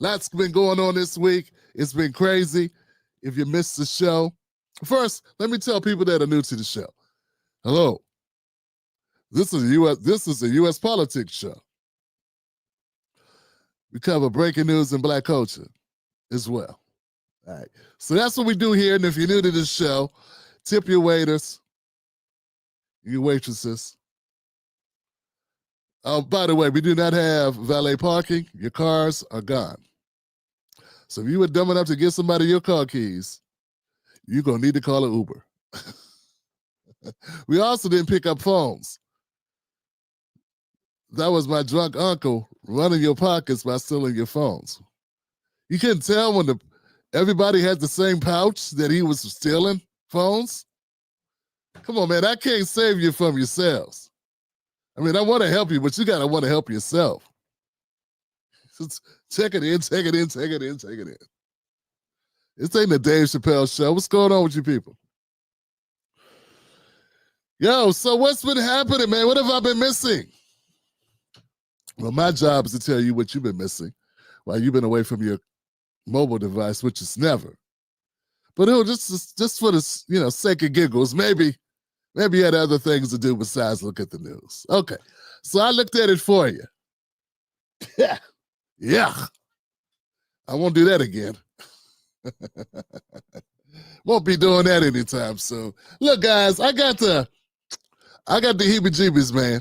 Lots been going on this week. It's been crazy. If you missed the show, first, let me tell people that are new to the show. Hello. This is a U.S. politics show. We cover breaking news and black culture as well. All right. So that's what we do here. And if you're new to this show, tip your waiters, your waitresses. Oh, by the way, we do not have valet parking. Your cars are gone. So if you were dumb enough to give somebody your car keys, you're going to need to call an Uber. We also didn't pick up phones. That was my drunk uncle running your pockets by stealing your phones. You couldn't tell when everybody had the same pouch that he was stealing phones? Come on, man. I can't save you from yourselves. I mean, I want to help you, but you got to want to help yourself. Check it in, take it in, take it in, take it in. This ain't the Dave Chappelle show. What's going on with you people? Yo, so what's been happening, man? What have I been missing? Well, my job is to tell you what you've been missing while you've been away from your mobile device, which is never. But just for the sake of giggles, maybe you had other things to do besides look at the news. Okay, so I looked at it for you. Yeah. I won't do that again. Won't be doing that anytime soon. Look, guys, I got the heebie-jeebies, man.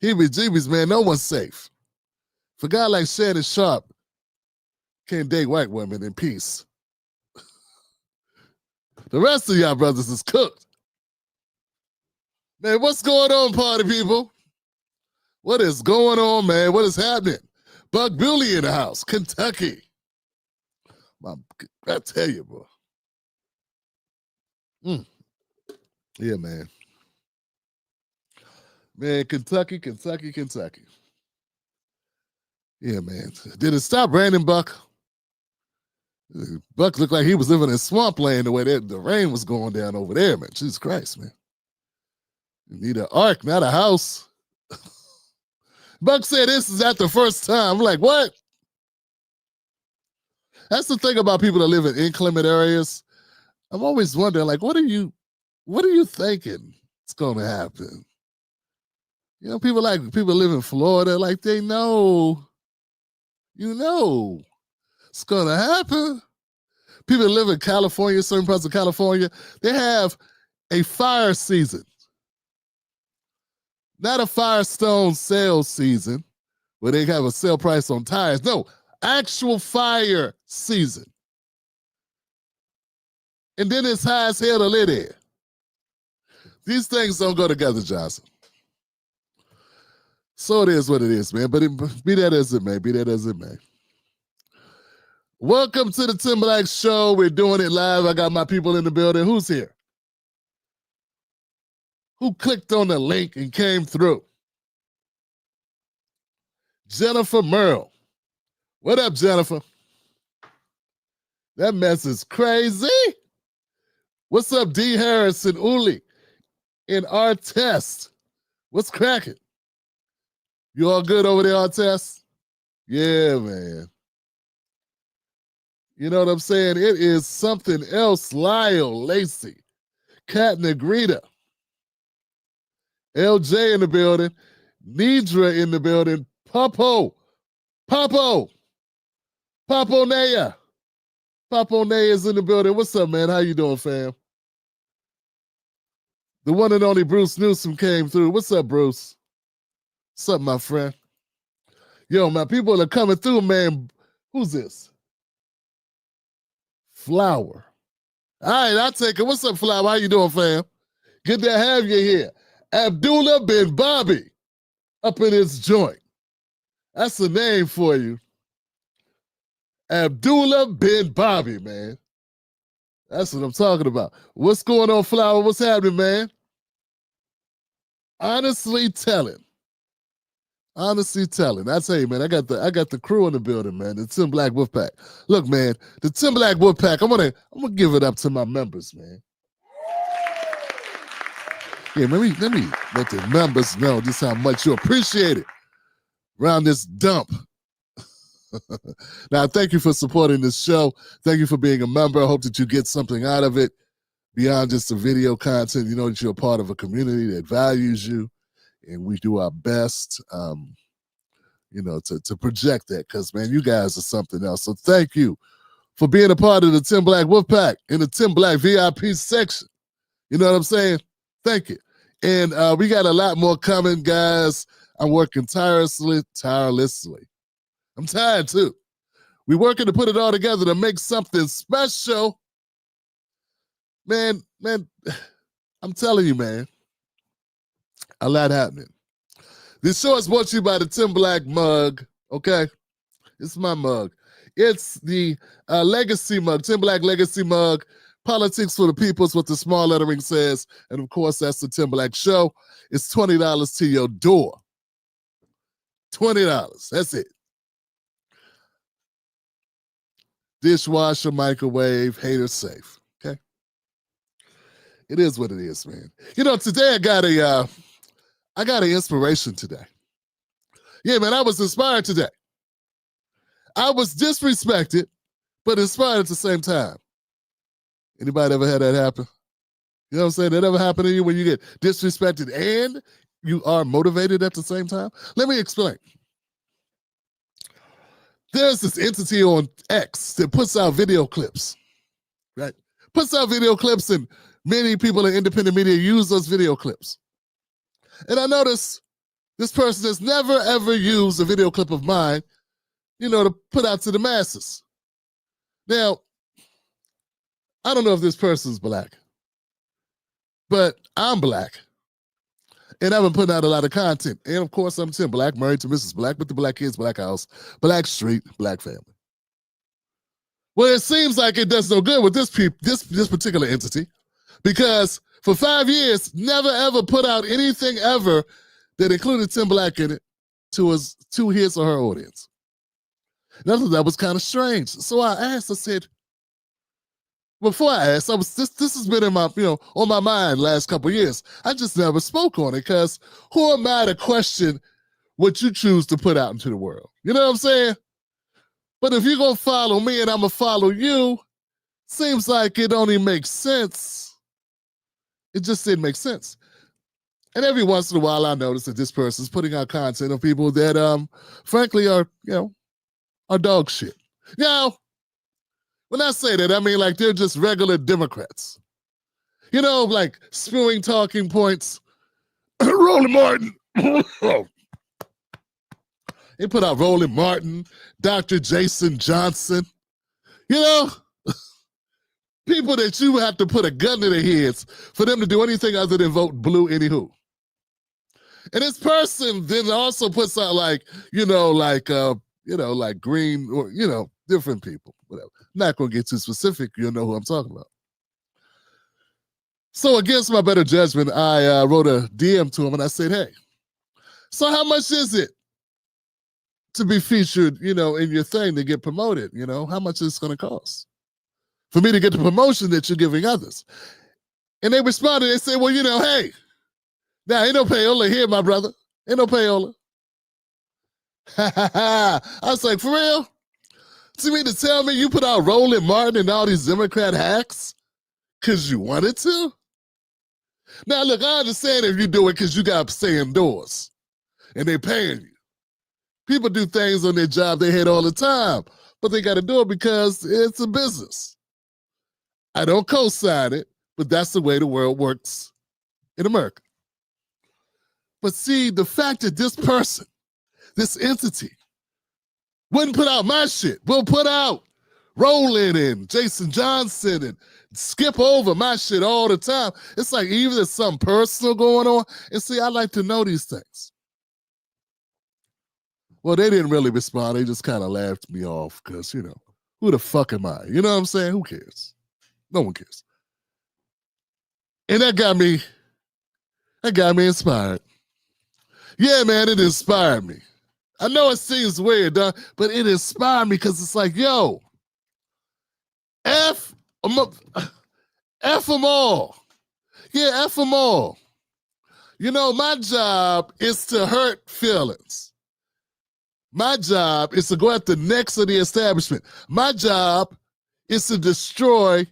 Heebie-jeebies, man. No one's safe. For a guy like Shannon Sharp, can't date white women in peace. The rest of y'all brothers is cooked. Man, what's going on, party people? What is going on, man? What is happening? Buck Billy in the house, Kentucky. I tell you, bro. Yeah, man. Man, Kentucky. Yeah, man. Did it stop raining, Buck? Buck looked like he was living in swampland the way the rain was going down over there, man. Jesus Christ, man. You need an ark, not a house. Buck said this is not the first time. I'm like, what? That's the thing about people that live in inclement areas. I'm always wondering, like, what are you thinking is going to happen? You know, people live in Florida, like they know, it's going to happen. People that live in California, certain parts of California, they have a fire season. Not a Firestone sales season where they have a sale price on tires. No, actual fire season. And then it's high as hell to live there. These things don't go together, Johnson. So it is what it is, man. But be that as it may, Welcome to the Tim Black Show. We're doing it live. I got my people in the building. Who's here? Who clicked on the link and came through? Jennifer Merle. What up, Jennifer? That mess is crazy. What's up, D. Harrison, Uli, in our test? What's cracking? You all good over there, our test? Yeah, man. You know what I'm saying? It is something else. Lyle, Lacey, Kat Negrita, LJ in the building, Nidra in the building, Papo Naya. Papo Naya is in the building. What's up, man? How you doing, fam? The one and only Bruce Newsom came through. What's up, Bruce? What's up, my friend? Yo, my people are coming through, man. Who's this? Flower. All right, I'll take it. What's up, Flower? How you doing, fam? Good to have you here. Abdullah bin Bobby up in his joint. That's the name for you. Abdullah bin Bobby, man. That's what I'm talking about. What's going on, Flower? What's happening, man? Honestly telling. I tell you, man, I got the crew in the building, man. The Tim Black Wolfpack. Look, man, the Tim Black Wolfpack. I'm gonna give it up to my members, man. Yeah, let me let the members know just how much you appreciate it around this dump. Now, thank you for supporting this show. Thank you for being a member. I hope that you get something out of it beyond just the video content. You know that you're a part of a community that values you, and we do our best, to project that, because, man, you guys are something else. So thank you for being a part of the Tim Black Wolfpack in the Tim Black VIP section. You know what I'm saying? Thank you. And we got a lot more coming, guys. I'm working tirelessly. I'm tired, too. We're working to put it all together to make something special. Man, I'm telling you, man, a lot happening. This show is brought to you by the Tim Black mug, okay? It's my mug. It's the Legacy mug, Tim Black Legacy mug. Politics for the people is what the small lettering says. And, of course, that's the Tim Black Show. It's $20 to your door. $20. That's it. Dishwasher, microwave, hater safe. Okay? It is what it is, man. You know, today I got an inspiration today. Yeah, man, I was inspired today. I was disrespected, but inspired at the same time. Anybody ever had that happen? You know what I'm saying? That ever happen to you when you get disrespected and you are motivated at the same time? Let me explain. There's this entity on X that puts out video clips, right? Puts out video clips, and many people in independent media use those video clips. And I notice this person has never, ever used a video clip of mine, to put out to the masses. Now, I don't know if this person's black, but I'm black. And I've been putting out a lot of content. And of course, I'm Tim Black, married to Mrs. Black, with the black kids, black house, black street, black family. Well, it seems like it does no good with this particular entity, because for 5 years, never ever put out anything ever that included Tim Black in it to his or her audience. And I thought that was kind of strange. So I asked, I said, before I asked, this has been in my, on my mind last couple of years. I just never spoke on it, because who am I to question what you choose to put out into the world? You know what I'm saying? But if you're going to follow me and I'm going to follow you, seems like it only makes sense. It just didn't make sense. And every once in a while, I notice that this person's putting out content of people that, frankly, are dog shit. Now, when I say that, I mean like they're just regular Democrats. Like spewing talking points. Roland Martin. They put out Roland Martin, Dr. Jason Johnson. People that you have to put a gun to their heads for them to do anything other than vote blue anywho. And this person then also puts out like green or, different people, whatever. Not going to get too specific. You'll know who I'm talking about. So against my better judgment, I wrote a DM to him and I said, hey, so how much is it to be featured, in your thing to get promoted? How much is it going to cost for me to get the promotion that you're giving others? And they responded, they said, well, hey, now ain't no payola here, my brother. Ain't no payola. I was like, for real? So you mean to tell me you put out Roland Martin and all these Democrat hacks because you wanted to? Now, look, I understand if you do it because you got to stay indoors and they're paying you. People do things on their job they hate all the time, but they got to do it because it's a business. I don't co-sign it, but that's the way the world works in America. But see, the fact that this person, this entity, wouldn't put out my shit, will put out Roland and Jason Johnson and skip over my shit all the time. It's like either there's something personal going on. And see, I like to know these things. Well, they didn't really respond. They just kind of laughed me off because, who the fuck am I? You know what I'm saying? Who cares? No one cares. And that got me inspired. Yeah, man, it inspired me. I know it seems weird, but it inspired me because it's like, yo, F them all. Yeah, F them all. My job is to hurt feelings. My job is to go at the necks of the establishment. My job is to destroy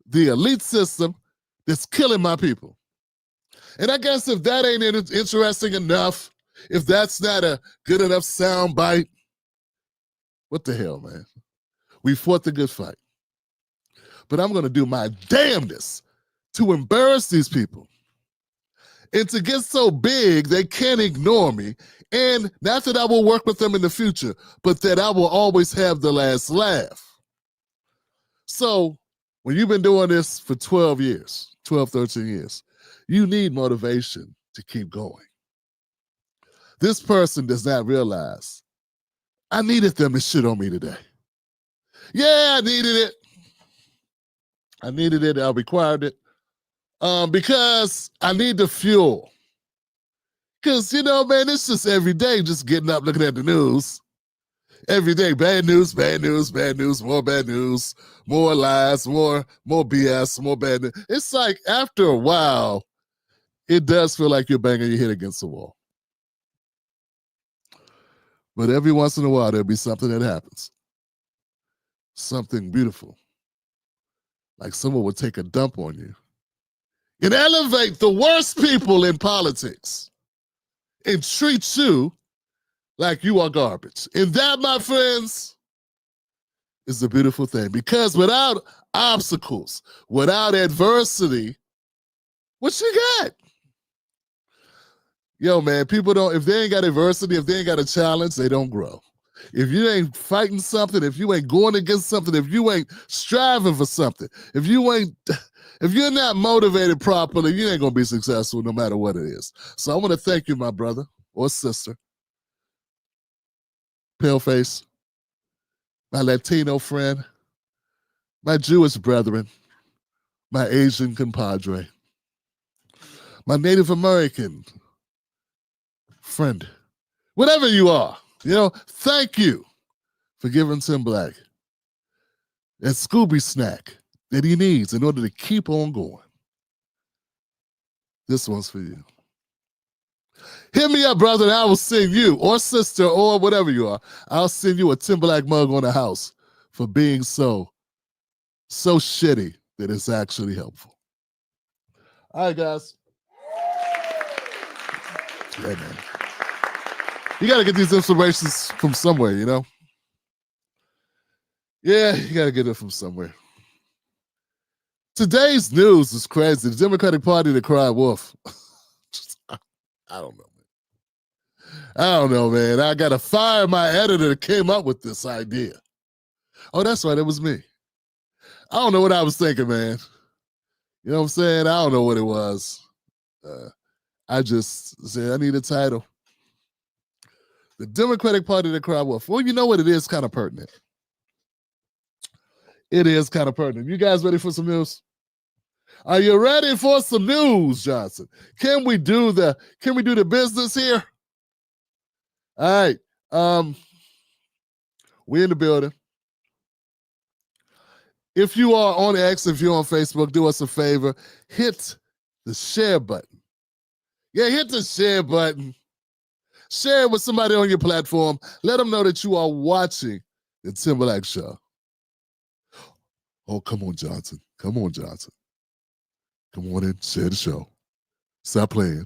the elite system that's killing my people. And I guess if that ain't interesting enough, if that's not a good enough sound bite, what the hell, man? We fought the good fight. But I'm going to do my damnedest to embarrass these people and to get so big they can't ignore me. And not that I will work with them in the future, but that I will always have the last laugh. So when you've been doing this for 12 years, 12, 13 years, you need motivation to keep going. This person does not realize I needed them to shit on me today. Yeah, I needed it. I needed it. I required it. Because I need the fuel. Because, you know, man, it's just every day just getting up, looking at the news. Every day, bad news, bad news, bad news, more bad news, more lies, more BS, more bad news. It's like after a while, it does feel like you're banging your head against the wall. But every once in a while, there'll be something that happens. Something beautiful. Like someone would take a dump on you and elevate the worst people in politics and treat you like you are garbage. And that, my friends, is a beautiful thing. Because without obstacles, without adversity, what you got? Yo, man, people don't, if they ain't got adversity, if they ain't got a challenge, they don't grow. If you ain't fighting something, if you ain't going against something, if you ain't striving for something, if you're not motivated properly, you ain't gonna be successful no matter what it is. So I want to thank you, my brother or sister, paleface, my Latino friend, my Jewish brethren, my Asian compadre, my Native American friend, whatever you are, you know, thank you for giving Tim Black that Scooby snack that he needs in order to keep on going. This one's for you. Hit me up, brother, and I will send you, or sister, or whatever you are, I'll send you a Tim Black mug on the house for being so shitty that it's actually helpful. All right, guys. Yeah, man. You got to get these inspirations from somewhere, you know? Yeah, you got to get it from somewhere. Today's news is crazy. The Democratic Party, the cried wolf. I don't know, man. I don't know, man. I got to fire my editor that came up with this idea. Oh, that's right. It was me. I don't know what I was thinking, man. You know what I'm saying? I don't know what it was. I just said, I need a title. The Democratic Party that cried wolf. Well, you know what? It is kind of pertinent. It is kind of pertinent. You guys ready for some news? Are you ready for some news, Johnson? Can we do the business here? All right. We're in the building. If you are on X, if you're on Facebook, do us a favor. Hit the share button. Yeah, hit the share button. Share it with somebody on your platform. Let them know that you are watching the Tim Black Show. Oh, come on, Johnson. Come on, Johnson. Come on in, share the show. Stop playing.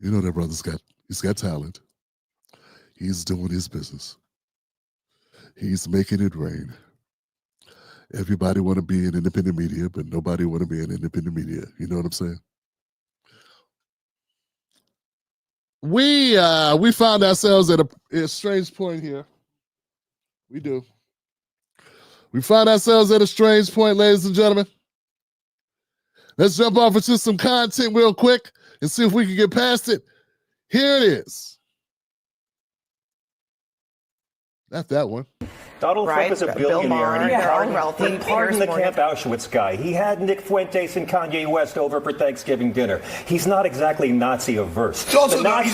You know that brother's he's got talent. He's doing his business. He's making it rain. Everybody want to be in independent media, but nobody want to be in independent media. You know what I'm saying? We found ourselves at a strange point here. We do. We found ourselves at a strange point, ladies and gentlemen. Let's jump off into some content real quick and see if we can get past it. Here it is. Not that one. Donald Trump is a billionaire, and he pardoned the Camp Auschwitz guy. He had Nick Fuentes and Kanye West over for Thanksgiving dinner. He's not exactly Nazi-averse. He's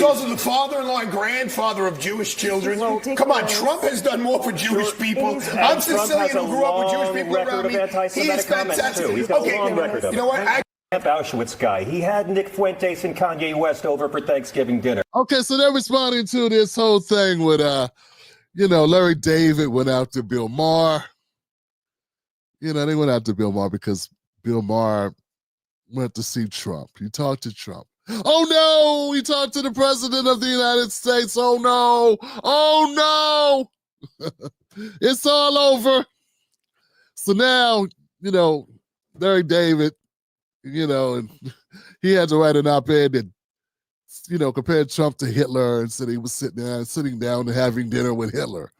also the father-in-law and grandfather of Jewish children. Come on, Trump has done more for Jewish people. I'm Sicilian who grew up with Jewish people around me. He is fantastic. He's got a long record of it. You know what? Camp Auschwitz guy. He had Nick Fuentes and Kanye West over for Thanksgiving dinner. Okay, so they're responding to this whole thing with, Larry David went out to Bill Maher. They went out to Bill Maher because Bill Maher went to see Trump. He talked to Trump. Oh, no, he talked to the president of the United States. Oh, no. Oh, no. It's all over. So now, Larry David, and he had to write an op-ed that, compared Trump to Hitler and said he was sitting down and having dinner with Hitler.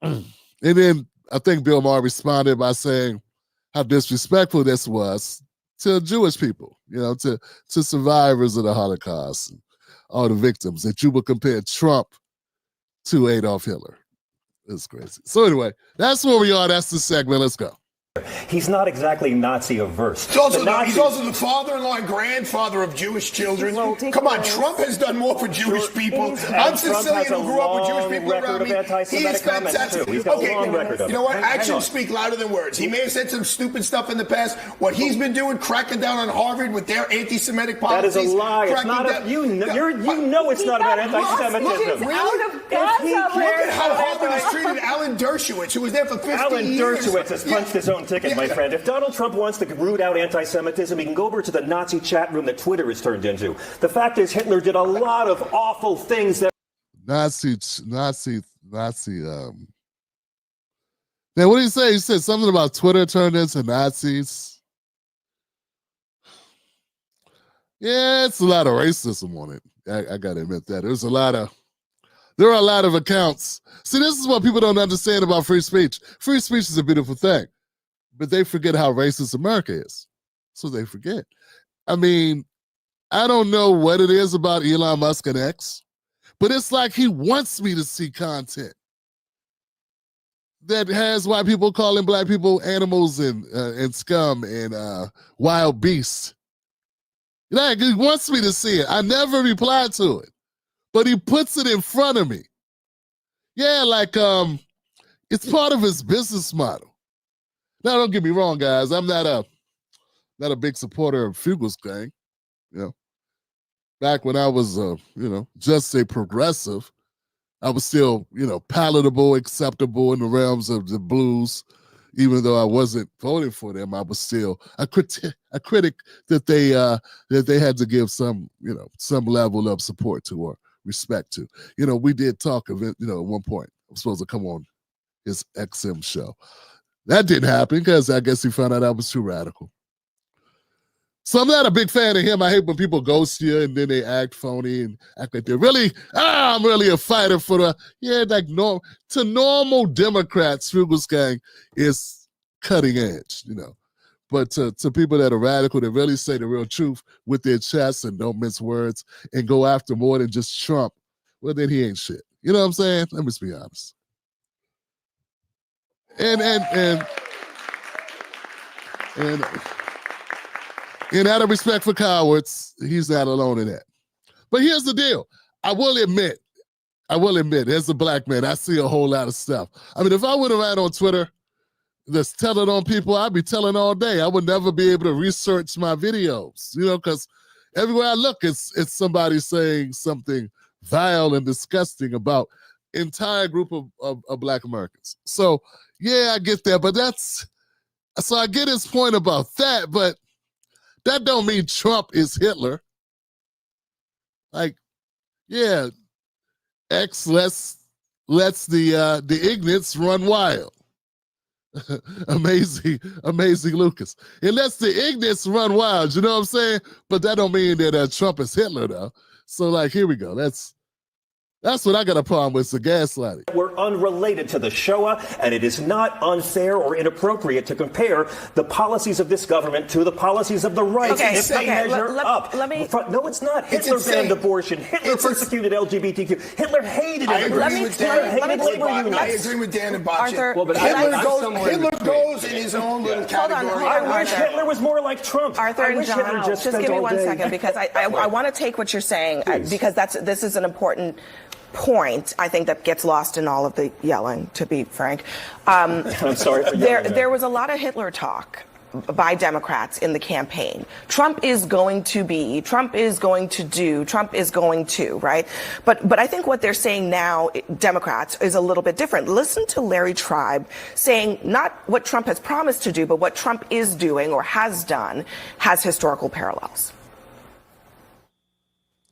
And then I think Bill Maher responded by saying how disrespectful this was to Jewish people, to survivors of the Holocaust and all the victims, that you would compare Trump to Adolf Hitler. It's crazy. So anyway, that's where we are. That's the segment. Let's go. He's not exactly Nazi averse. He's also the father-in-law and grandfather of Jewish children. Come on, Trump has done more for Jewish people. I'm Sicilian who grew up with Jewish people around me. He's fantastic. He's got a long record of it. You know what? Actions speak louder than words. He may have said some stupid stuff in the past. What he's been doing, cracking down on Harvard with their anti-Semitic policies. That is a lie. It's not you know it's not about anti-Semitism. Look at how Harvard has treated Alan Dershowitz, who was there for 50 years. Alan Dershowitz has punched his own ticket, my friend. If Donald Trump wants to root out anti-Semitism, he can go over to the Nazi chat room that Twitter has turned into. The fact is, Hitler did a lot of awful things that Nazi. Now, what did he say? He said something about Twitter turned into Nazis. Yeah, it's a lot of racism on it. I gotta admit that. There are a lot of accounts. See, this is what people don't understand about free speech. Free speech is a beautiful thing, but they forget how racist America is. So they forget. I mean, I don't know what it is about Elon Musk and X, but it's like he wants me to see content that has white people calling black people animals and scum and wild beasts. Like, he wants me to see it. I never reply to it, but he puts it in front of me. Yeah, like it's part of his business model. Now, don't get me wrong, guys. I'm not a big supporter of Fugel's gang. Back when I was just a progressive, I was still palatable, acceptable in the realms of the blues. Even though I wasn't voting for them, I was still a critic that they had to give some level of support to or respect to. We did talk of it. At one point, I was supposed to come on his XM show. That didn't happen because I guess he found out I was too radical. So I'm not a big fan of him. I hate when people ghost you and then they act phony and act like they're really, I'm really a fighter for to normal Democrats, Fugel's gang is cutting edge, But to people that are radical, that really say the real truth with their chests and don't mince words and go after more than just Trump, well, then he ain't shit. You know what I'm saying? Let me just be honest. And out of respect for cowards, he's not alone in that. But here's the deal. I will admit, as a black man, I see a whole lot of stuff. I mean, if I went around on Twitter just telling on people, I'd be telling all day. I would never be able to research my videos, because everywhere I look, it's somebody saying something vile and disgusting about entire group of black Americans. So, yeah, I get that. But so I get his point about that, but that don't mean Trump is Hitler. Like, yeah, X lets the ignorance run wild. amazing Lucas. It lets the ignorance run wild, you know what I'm saying? But that don't mean that Trump is Hitler, though. So, like, here we go. That's what I got a problem with, the gaslighting. We're unrelated to the Shoah, and it is not unfair or inappropriate to compare the policies of this government to the policies of the right. Okay, if they measure up. No, it's not. Hitler banned abortion. Hitler persecuted LGBTQ. Hitler hated it. I agree with Dan and Boccia. Hitler goes in his own little category. I wish Hitler was more like Trump. Arthur and John, just give me 1 second, because I want to take what you're saying, because this is an important point, I think, that gets lost in all of the yelling, to be frank. I'm sorry for yelling. There was a lot of Hitler talk by Democrats in the campaign. Trump is going to be, Trump is going to do, Trump is going to, right? But I think what they're saying now, Democrats, is a little bit different. Listen to Larry Tribe saying not what Trump has promised to do, but what Trump is doing or has done has historical parallels.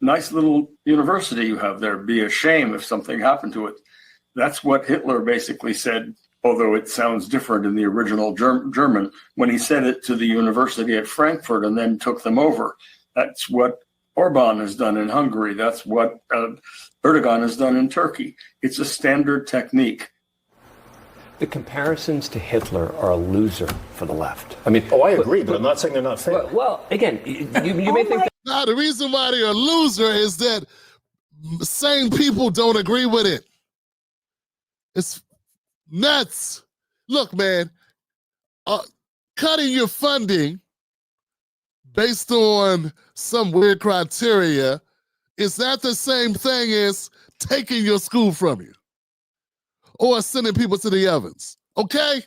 Nice little university you have there. Be a shame if something happened to it. That's what Hitler basically said, although it sounds different in the original German, when he said it to the university at Frankfurt and then took them over. That's what Orban has done in Hungary. That's what Erdogan has done in Turkey. It's a standard technique. The comparisons to Hitler are a loser for the left. I mean, I agree, but I'm not saying they're not fair. Well, again, you may think that. Now, the reason why they're a loser is that sane people don't agree with it. It's nuts. Look, man, cutting your funding based on some weird criteria is not the same thing as taking your school from you or sending people to the ovens, okay?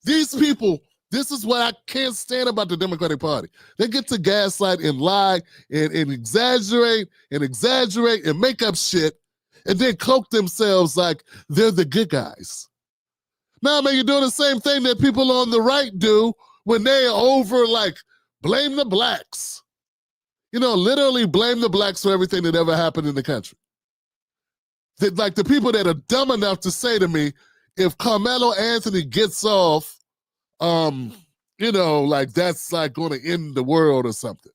These people, this is what I can't stand about the Democratic Party. They get to gaslight and lie and exaggerate and make up shit and then cloak themselves like they're the good guys. Now, man, you're doing the same thing that people on the right do when they over, like, blame the blacks. You know, literally blame the blacks for everything that ever happened in the country. Like the people that are dumb enough to say to me, if Carmelo Anthony gets off, you know, like that's like going to end the world or something.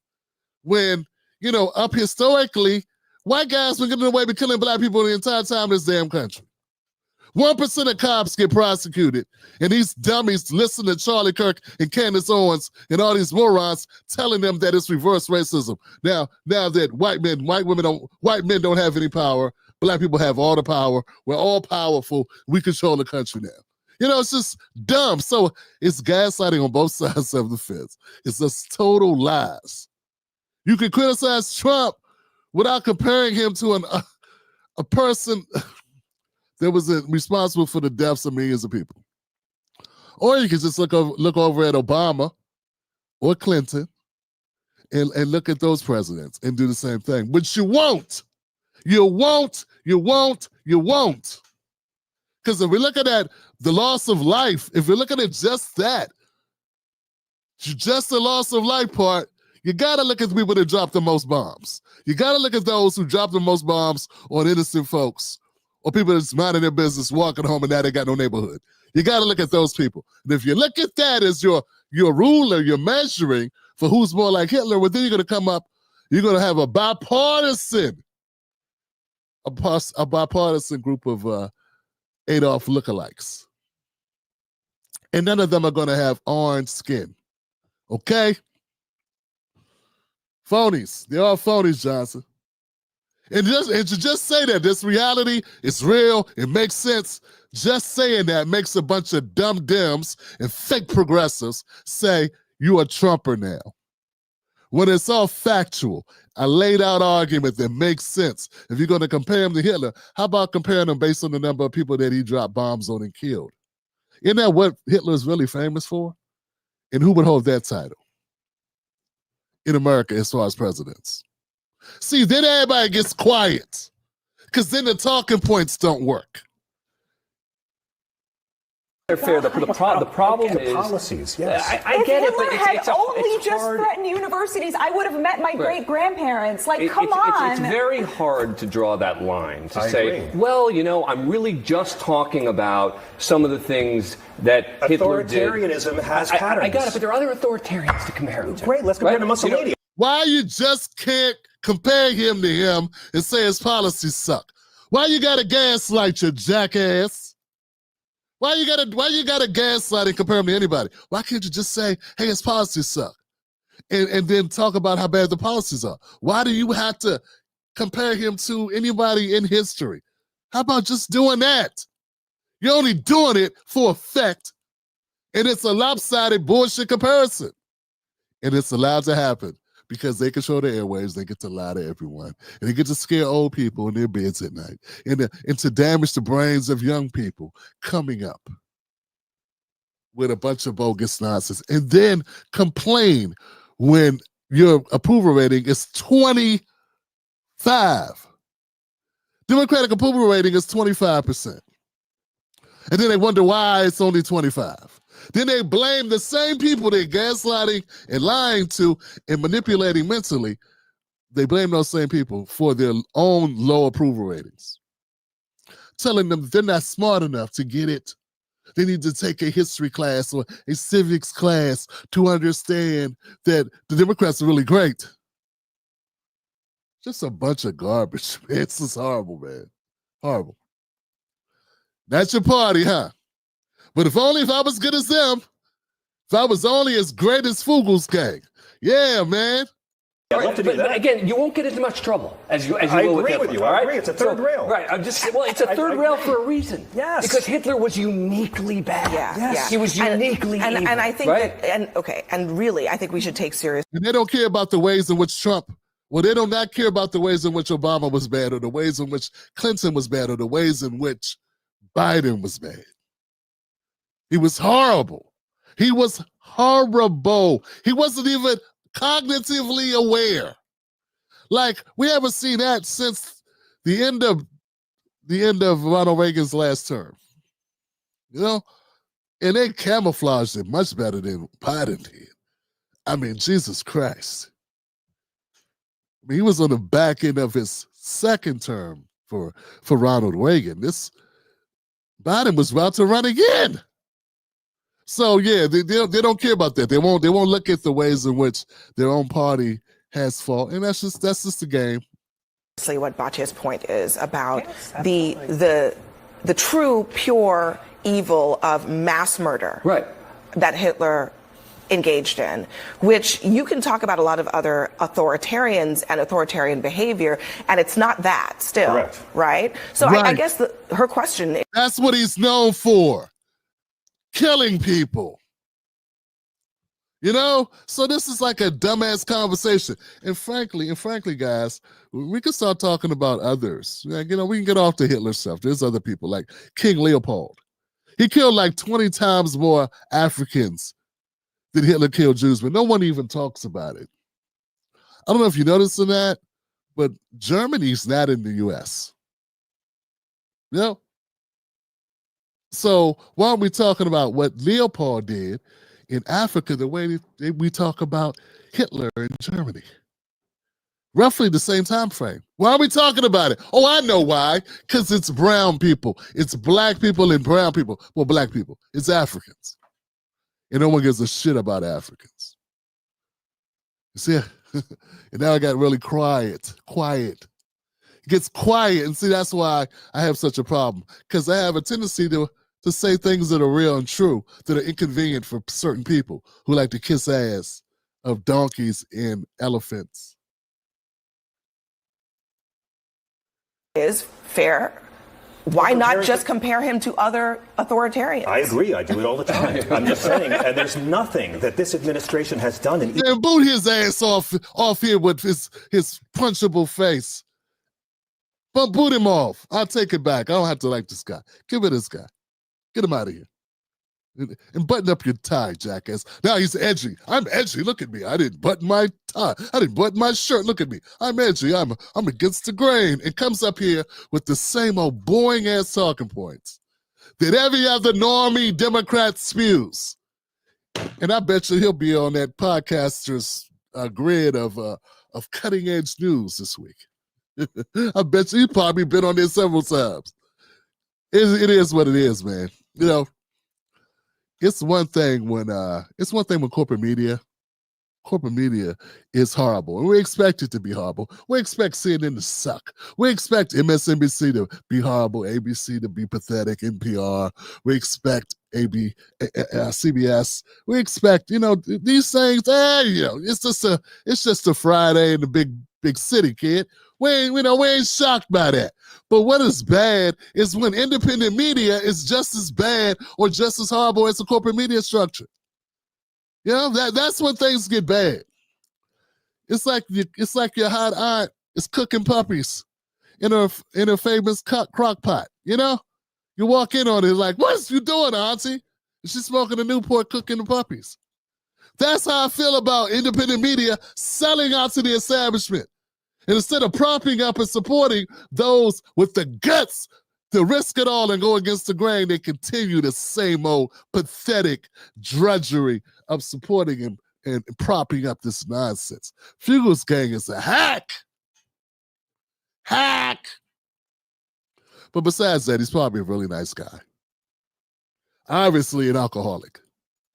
When, you know, up historically, white guys been getting away with killing black people the entire time in this damn country. 1% of cops get prosecuted, and these dummies listen to Charlie Kirk and Candace Owens and all these morons telling them that it's reverse racism. Now that white men don't have any power, black people have all the power. We're all powerful. We control the country now. You know, it's just dumb. So it's gaslighting on both sides of the fence. It's just total lies. You can criticize Trump without comparing him to a person that was responsible for the deaths of millions of people. Or you can just look over at Obama or Clinton and look at those presidents and do the same thing. But you won't. You won't. Because if we're looking at the loss of life, if we're looking at just that, just the loss of life part, you got to look at the people that dropped the most bombs. You got to look at those who dropped the most bombs on innocent folks or people that's minding their business, walking home, and now they got no neighborhood. You got to look at those people. And if you look at that as your ruler, you're measuring for who's more like Hitler, well, then you're going to come up, you're going to have a bipartisan group of Adolf lookalikes. And none of them are going to have orange skin. Okay? Phonies. They're all phonies, Johnson. And to just say that this reality is real, it makes sense. Just saying that makes a bunch of dumb Dems and fake progressives say you a Trumper now. When it's all factual, a laid out argument that makes sense. If you're going to compare him to Hitler, how about comparing him based on the number of people that he dropped bombs on and killed? Isn't that what Hitler is really famous for? And who would hold that title in America as far as presidents? See, then everybody gets quiet because then the talking points don't work. They're fair. The problem is policies. Yes, I get it, but Hitler had only just hard. threatened universities, I would have met my great-grandparents. Like, come on. It's very hard to draw that line to I say, agree. well, you know, I'm really just talking about some of the things that Hitler did. Authoritarianism has patterns. I got it, but there are other authoritarians to compare him to. Great, let's compare to Mussolini. You know, Why you just can't compare him to him and say his policies suck? Why you gotta gaslight, you jackass? Why you gotta gaslight and compare him to anybody? Why can't you just say, hey, his policies suck? And then talk about how bad the policies are? Why do you have to compare him to anybody in history? How about just doing that? You're only doing it for effect, and it's a lopsided bullshit comparison. And it's allowed to happen because they control the airwaves, they get to lie to everyone, and they get to scare old people in their beds at night, and to damage the brains of young people coming up. with a bunch of bogus nonsense and then complain when your approval rating is 25. Democratic approval rating is 25%. And then they wonder why it's only 25. Then they blame the same people they're gaslighting and lying to and manipulating mentally. They blame those same people for their own low approval ratings, telling them they're not smart enough to get it. They need to take a history class or a civics class to understand that the Democrats are really great. Just a bunch of garbage, man. This is horrible, man. Horrible. That's your party, huh? But if only if I was good as them, if I was only as great as Fugel's gang. Yeah, man. I'd love to do that. But again, you won't get into much trouble as you I will agree with with Hitler. you. All I right? agree. It's a third rail. Right. It's a third rail for a reason. Yes. Because Hitler was uniquely bad. Yeah, Yes. yeah. He was uniquely and evil, I think right? and really, I think we should take serious. And they don't care about the ways in which they do not care about the ways in which Obama was bad or the ways in which Clinton was bad or the ways in which Biden was bad. He was horrible. He was horrible. He wasn't even cognitively aware. Like, we haven't seen that since the end of Ronald Reagan's last term. You know? And they camouflaged it much better than Biden did. I mean, Jesus Christ. I mean, he was on the back end of his second term for Ronald Reagan. Biden was about to run again. So yeah, they don't care about that. They won't look at the ways in which their own party has fault, and that's just the game. What Batya's point is about the true pure evil of mass murder, Right. that Hitler engaged in, which you can talk about a lot of other authoritarians and authoritarian behavior, and it's not that still. Correct. Right? So Right. I guess her question is, That's what he's known for. Killing people. You know? So this is like a dumbass conversation. And frankly, guys, we can start talking about others. Like, you know, we can get off the Hitler stuff. There's other people like King Leopold. He killed like 20 times more Africans than Hitler killed Jews, but no one even talks about it. I don't know if you noticed that, but Germany's not in the U.S. You know? So why aren't we talking about what Leopold did in Africa the way we talk about Hitler in Germany? Roughly the same time frame. Why are we talking about it? Oh, I know why. Because it's brown people. It's black people and brown people. Well, black people. It's Africans. And no one gives a shit about Africans. You see? And now I got really quiet. It gets quiet. And see, that's why I have such a problem. Because I have a tendency to say things that are real and true, that are inconvenient for certain people who like to kiss ass of donkeys and elephants. is fair. Why not just compare him to other authoritarians? I agree. I do it all the time. I'm just saying, and there's nothing that this administration has done. And boot his ass off here with his punchable face. But boot him off. I'll take it back. I don't have to like this guy. Give it this guy. Get him out of here. And button up your tie, jackass. Now he's edgy. I'm edgy. Look at me. I didn't button my tie. I didn't button my shirt. Look at me. I'm edgy. I'm against the grain. And comes up here with the same old boring ass talking points that every other normie Democrat spews. And I bet you he'll be on that podcaster's grid of cutting edge news this week. I bet you he's probably been on there several times. It is what it is, man. You know, it's one thing when corporate media is horrible, and we expect it to be horrible. We expect CNN to suck. We expect MSNBC to be horrible, ABC to be pathetic, NPR. We expect CBS. We expect, these things. It's just a Friday in the big city, kid. We ain't shocked by that. But what is bad is when independent media is just as bad or just as horrible as the corporate media structure. That's when things get bad. It's like your hot aunt is cooking puppies in her famous crock pot. You walk in on it like, "What's you doing, auntie?" She's smoking a Newport, cooking the puppies. That's how I feel about independent media selling out to the establishment. And instead of propping up and supporting those with the guts to risk it all and go against the grain, they continue the same old pathetic drudgery of supporting and propping up this nonsense. Fugel's gang is a hack. Hack. But besides that, he's probably a really nice guy. Obviously an alcoholic.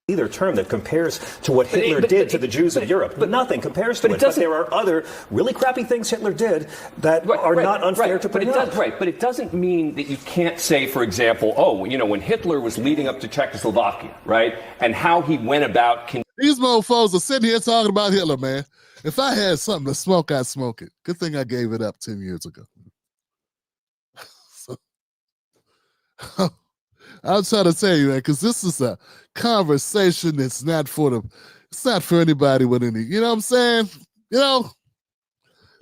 Either term that compares to what Hitler did to the Jews of Europe. But nothing compares to it. But there are other really crappy things Hitler did that are not unfair to bring up. But it doesn't mean that you can't say, for example, when Hitler was leading up to Czechoslovakia, right, and how he went about... These mofos are sitting here talking about Hitler, man. If I had something to smoke, I'd smoke it. Good thing I gave it up 10 years ago. I'm trying to tell you, man, because this is a conversation that's not for anybody with any, you know what I'm saying?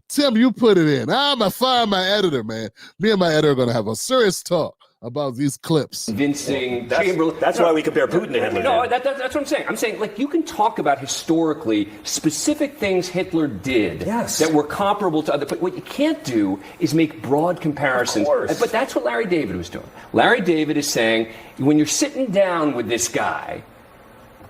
Tim, you put it in. I'm going to fire my editor, man. Me and my editor are going to have a serious talk about these clips. Convincing Chamberlain. That's why we compare Putin to Hitler. No, that's what I'm saying. I'm saying, you can talk about historically specific things Hitler did that were comparable to other, but what you can't do is make broad comparisons. Of course. But that's what Larry David was doing. Larry David is saying, when you're sitting down with this guy,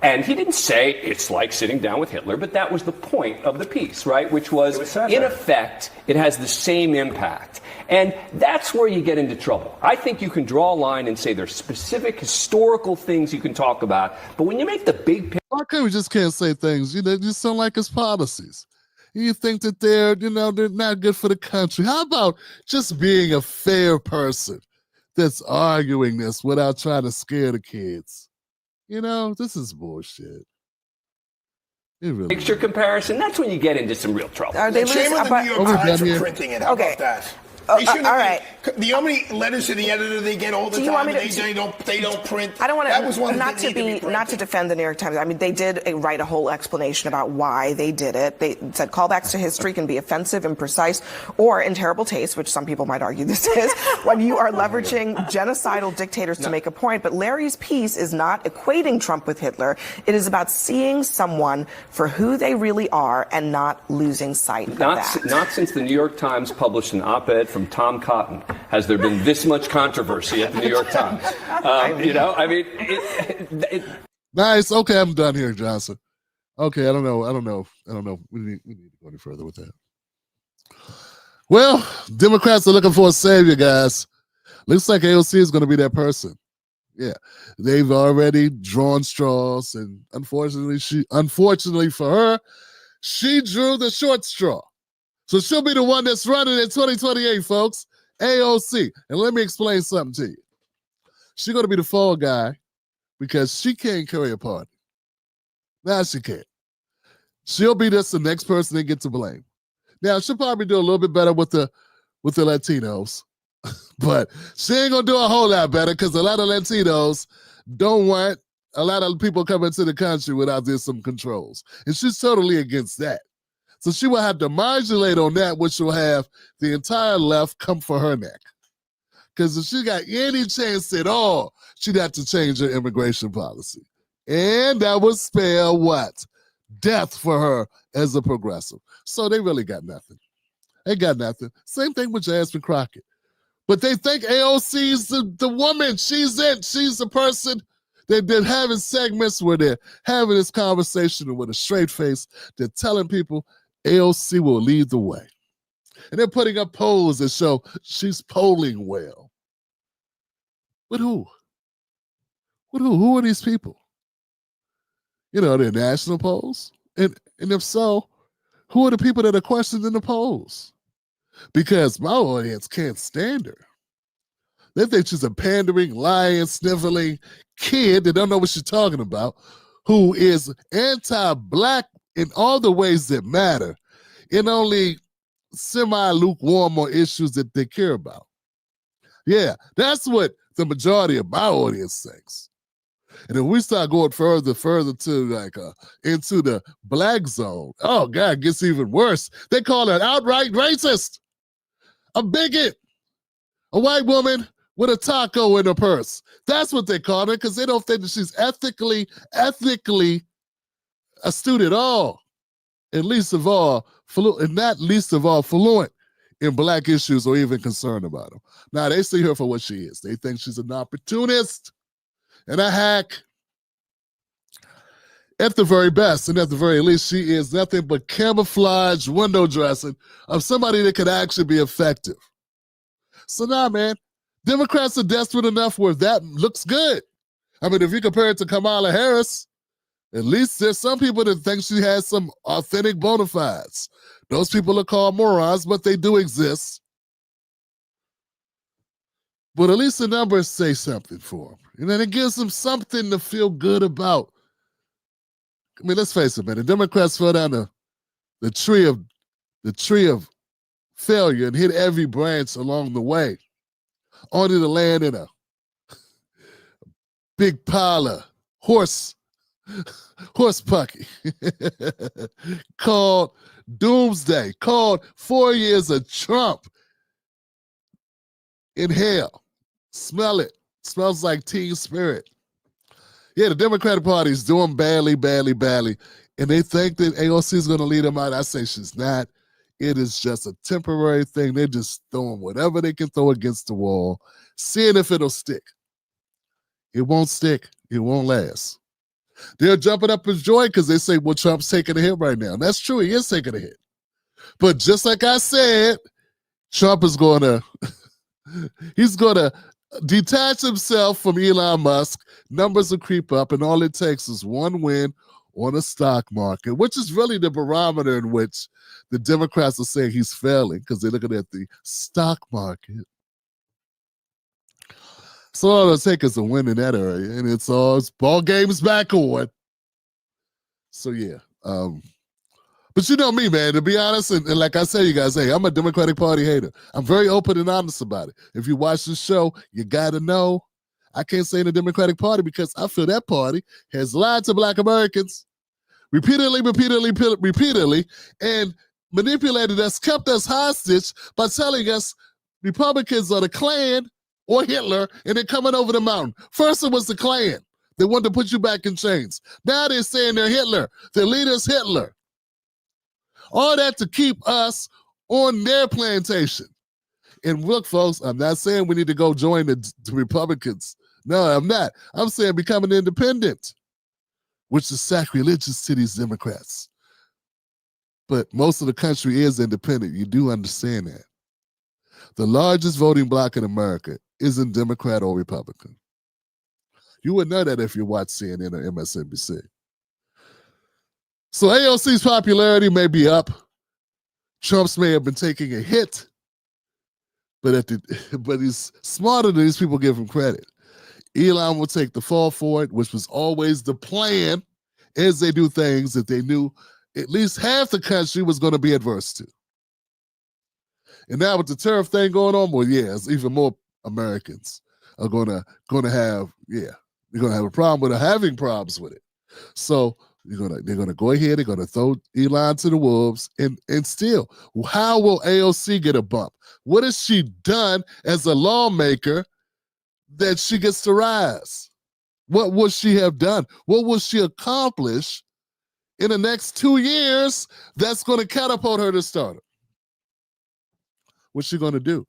and he didn't say it's like sitting down with Hitler, but that was the point of the piece, right? Which was in effect, it has the same impact. And that's where you get into trouble. I think you can draw a line and say there's specific historical things you can talk about, but when you make the big picture... Why can't we just can't say things? You just don't like his policies. You think that they're not good for the country. How about just being a fair person that's arguing this without trying to scare the kids? This is bullshit. Picture comparison, that's when you get into some real trouble. Are they Shame on the New York Times for printing it. How about that? All right. You know how many letters to the editor they get all the time? They don't print. I don't want that was one to not to defend the New York Times. I mean, they did write a whole explanation about why they did it. They said callbacks to history can be offensive, imprecise, or in terrible taste, which some people might argue this is, when you are leveraging genocidal dictators to make a point. But Larry's piece is not equating Trump with Hitler. It is about seeing someone for who they really are and not losing sight of that. Not since the New York Times published an op-ed from Tom Cotton has there been this much controversy at the New York Times. Nice. Okay, I'm done here, Johnson. Okay, I don't know. We need to go any further with that. Well, Democrats are looking for a savior, guys. Looks like AOC is going to be that person. Yeah, they've already drawn straws, and unfortunately for her, she drew the short straw. So she'll be the one that's running in 2028, folks. AOC. And let me explain something to you. She's going to be the fall guy because she can't carry a party. Now she can't. She'll be just the next person they get to blame. Now, she'll probably do a little bit better with the Latinos, but she ain't going to do a whole lot better because a lot of Latinos don't want a lot of people coming to the country without there's some controls. And she's totally against that. So she will have to modulate on that, which will have the entire left come for her neck. Because if she got any chance at all, she'd have to change her immigration policy. And that would spell what? Death for her as a progressive. So they really got nothing. They got nothing. Same thing with Jasmine Crockett. But they think AOC's the woman. She's it. She's the person. They've been having segments where they're having this conversation with a straight face. They're telling people AOC will lead the way. And they're putting up polls that show she's polling well. But who? Who are these people? They're national polls. And if so, who are the people that are questioned in the polls? Because my audience can't stand her. They think she's a pandering, lying, sniveling kid that don't know what she's talking about, who is anti-black in all the ways that matter, in only semi-lukewarm on issues that they care about. Yeah, that's what the majority of my audience thinks. And if we start going further to into the black zone, oh God, it gets even worse. They call her an outright racist, a bigot, a white woman with a taco in her purse. That's what they call her because they don't think that she's ethically astute at all. And least of all, not least of all, fluent in black issues or even concerned about them. Now, they see her for what she is. They think she's an opportunist and a hack. At the very best, and at the very least, she is nothing but camouflage window dressing of somebody that could actually be effective. So now, man, Democrats are desperate enough where that looks good. I mean, if you compare it to Kamala Harris, at least there's some people that think she has some authentic bona fides. Those people are called morons, but they do exist. But at least the numbers say something for them. And then it gives them something to feel good about. I mean, let's face it, man. The Democrats fell down the tree of failure and hit every branch along the way, only to land in a big pile of horse pucky called doomsday, called 4 years of Trump in hell. Smell it. Smells like Teen Spirit. Yeah, the Democratic Party is doing badly, and they think that AOC is going to lead them out. I say she's not. It is just a temporary thing. They're just throwing whatever they can throw against the wall, seeing if it'll stick. It won't stick. It won't last. They're jumping up in joy because they say, well, Trump's taking a hit right now. And that's true. He is taking a hit. But just like I said, Trump is going to, he's going to detach himself from Elon Musk. Numbers will creep up, and all it takes is one win on the stock market, which is really the barometer in which the Democrats are saying he's failing because they're looking at the stock market. So all it'll take is a win in that area, and it's ball games back on. So yeah. But you know me, man, to be honest, and like I say, you guys, hey, I'm a Democratic Party hater. I'm very open and honest about it. If you watch this show, you got to know I can't say the Democratic Party because I feel that party has lied to Black Americans repeatedly, and manipulated us, kept us hostage by telling us Republicans are the Klan or Hitler, and they're coming over the mountain. First it was the Klan. They wanted to put you back in chains. Now they're saying they're Hitler. Their leader's Hitler. All that to keep us on their plantation. And look, folks, I'm not saying we need to go join the Republicans. No, I'm not. I'm saying become an independent, which is sacrilegious to these Democrats. But most of the country is independent. You do understand that. The largest voting bloc in America isn't Democrat or Republican. You would know that if you watch CNN or MSNBC. So AOC's popularity may be up. Trump's may have been taking a hit, but he's smarter than these people give him credit. Elon will take the fall for it, which was always the plan as they do things that they knew at least half the country was going to be adverse to. And now with the tariff thing going on, well, yeah, it's even more Americans are going to have, they're going to have a problem with it, having problems with it. So they're gonna go ahead. They're gonna throw Elon to the wolves, and still, how will AOC get a bump? What has she done as a lawmaker that she gets to rise? What will she have done? What will she accomplish in the next 2 years that's going to catapult her to stardom? What's she going to do?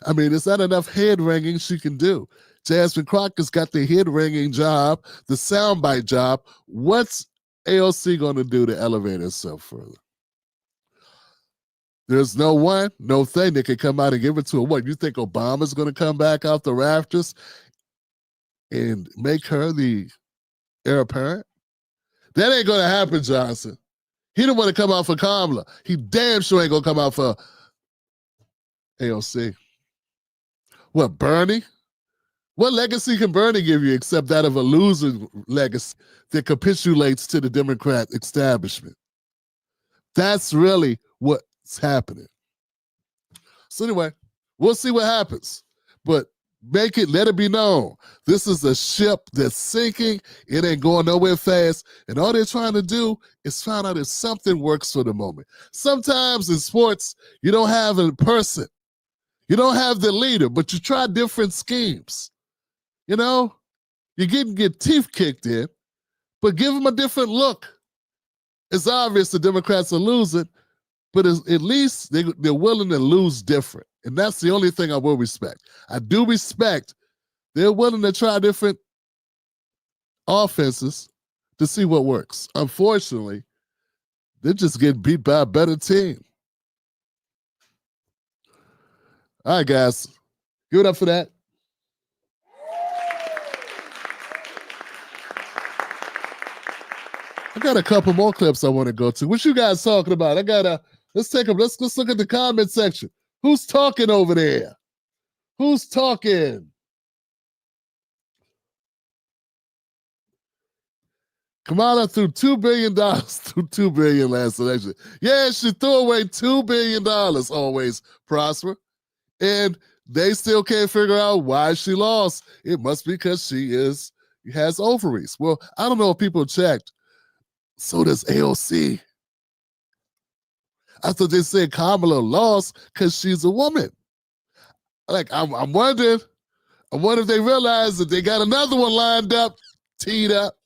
I mean, it's not enough head wringing she can do. Jasmine Crockett's got the head-wringing job, the soundbite job. What's AOC going to do to elevate herself further? There's no thing that can come out and give it to her. What, you think Obama's going to come back out the rafters and make her the heir apparent? That ain't going to happen, Johnson. He didn't want to come out for Kamala. He damn sure ain't going to come out for AOC. What, Bernie? What legacy can Bernie give you except that of a loser legacy that capitulates to the Democrat establishment? That's really what's happening. So anyway, we'll see what happens. But let it be known. This is a ship that's sinking. It ain't going nowhere fast. And all they're trying to do is find out if something works for the moment. Sometimes in sports, you don't have a person. You don't have the leader, but you try different schemes. You know, you get teeth kicked in, but give them a different look. It's obvious the Democrats are losing, but at least they're willing to lose different. And that's the only thing I will respect. I do respect they're willing to try different offenses to see what works. Unfortunately, they're just getting beat by a better team. All right, guys. Give it up for that. I got a couple more clips I want to go to. What you guys talking about? Let's look at the comment section. Who's talking over there? Who's talking? Kamala threw $2 billion through $2 billion last election. Yeah, she threw away $2 billion, always prosper. And they still can't figure out why she lost. It must be because she has ovaries. Well, I don't know if people checked. So does AOC. I thought they said Kamala lost because she's a woman. Like, I'm wondering if they realize that they got another one lined up, teed up.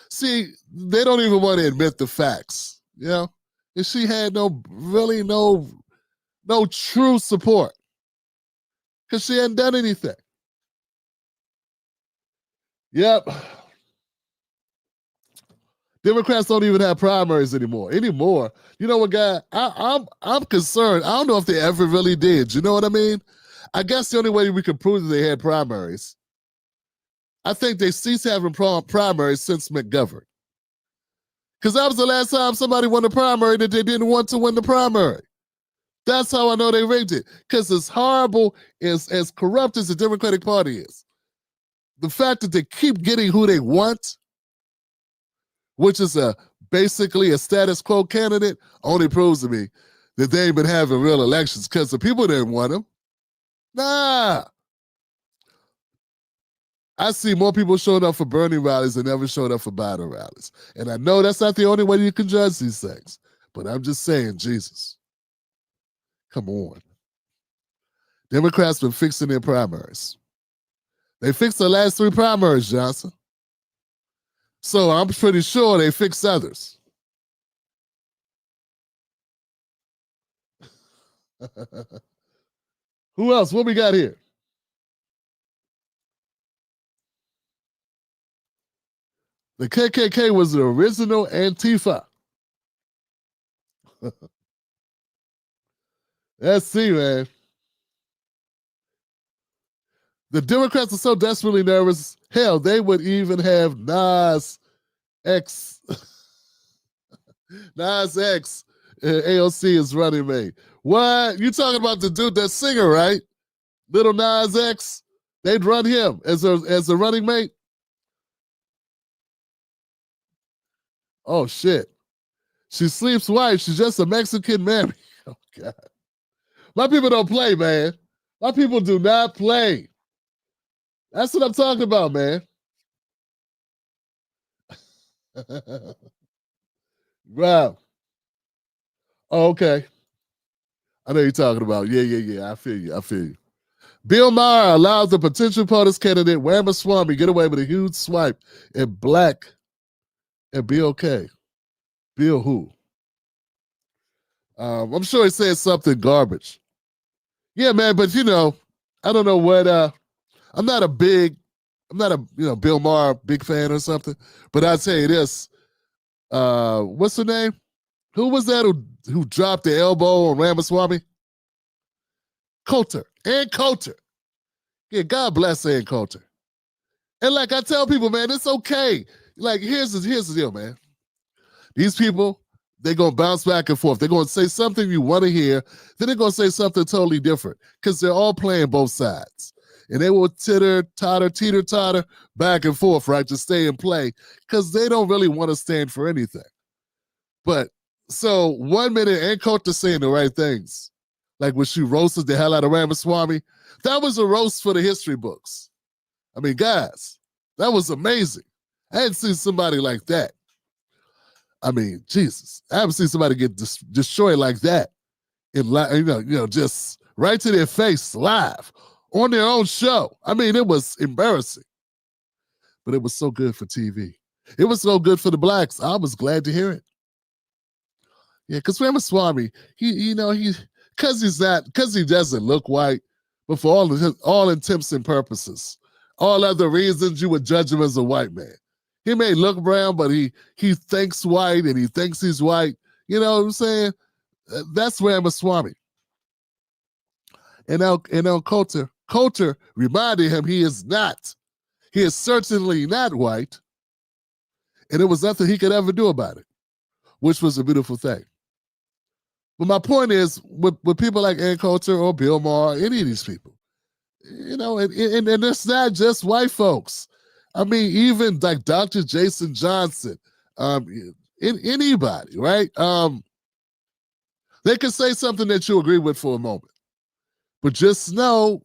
See, they don't even want to admit the facts, you know? And she had no true support because she hadn't done anything. Yep. Democrats don't even have primaries anymore. You know what, guy? I'm concerned. I don't know if they ever really did. You know what I mean? I guess the only way we could prove that they had primaries, I think they ceased having primaries since McGovern. Because that was the last time somebody won the primary that they didn't want to win the primary. That's how I know they rigged it. Because as horrible, as corrupt as the Democratic Party is, the fact that they keep getting who they want, which is basically a status quo candidate, only proves to me that they ain't been having real elections because the people didn't want them. Nah. I see more people showing up for Bernie rallies than ever showed up for Biden rallies. And I know that's not the only way you can judge these things. But I'm just saying, Jesus. Come on. Democrats been fixing their primaries. They fixed the last 3 primaries, Johnson. So I'm pretty sure they fixed others. Who else? What we got here? The KKK was the original Antifa. Let's see, man. The Democrats are so desperately nervous. Hell, they would even have Nas X AOC is running mate. What? You talking about the dude, that singer, right? Little Nas X? They'd run him as a running mate? Oh, shit. She sleeps white. She's just a Mexican mammy. Oh, God. My people don't play, man. My people do not play. That's what I'm talking about, man. Wow. Oh, okay. I know you're talking about. Yeah. I feel you. Bill Maher allows the potential POTUS candidate Ramaswamy get away with a huge swipe in black and be okay. Bill who? I'm sure he said something garbage. Yeah, man, but I don't know what I'm not a Bill Maher big fan or something, but I'll tell you this. What's her name? Who was that who dropped the elbow on Ramaswamy? Coulter. Ann Coulter. Yeah, God bless Ann Coulter. And like I tell people, man, it's okay. Like, here's the deal, man. These people, they're going to bounce back and forth. They're going to say something you want to hear, then they're going to say something totally different because they're all playing both sides. And they will teeter-totter back and forth, right, to stay in play because they don't really want to stand for anything. But so 1 minute, Ann Coulter saying the right things, like when she roasted the hell out of Ramaswamy, that was a roast for the history books. I mean, guys, that was amazing. I hadn't seen somebody like that. I mean, Jesus, I haven't seen somebody get destroyed like that. Just right to their face live on their own show. I mean, it was embarrassing, but it was so good for TV. It was so good for the blacks. I was glad to hear it. Yeah, because Ramaswamy, because he doesn't look white, but for all intents and purposes, all other reasons, you would judge him as a white man. He may look brown, but he thinks white and he thinks he's white. You know what I'm saying? That's Ramaswamy. And now Coulter reminded him he is not. He is certainly not white. And there was nothing he could ever do about it, which was a beautiful thing. But my point is, with people like Ann Coulter or Bill Maher, any of these people, and it's not just white folks. I mean, even like Dr. Jason Johnson, anybody, right? They can say something that you agree with for a moment. But just know,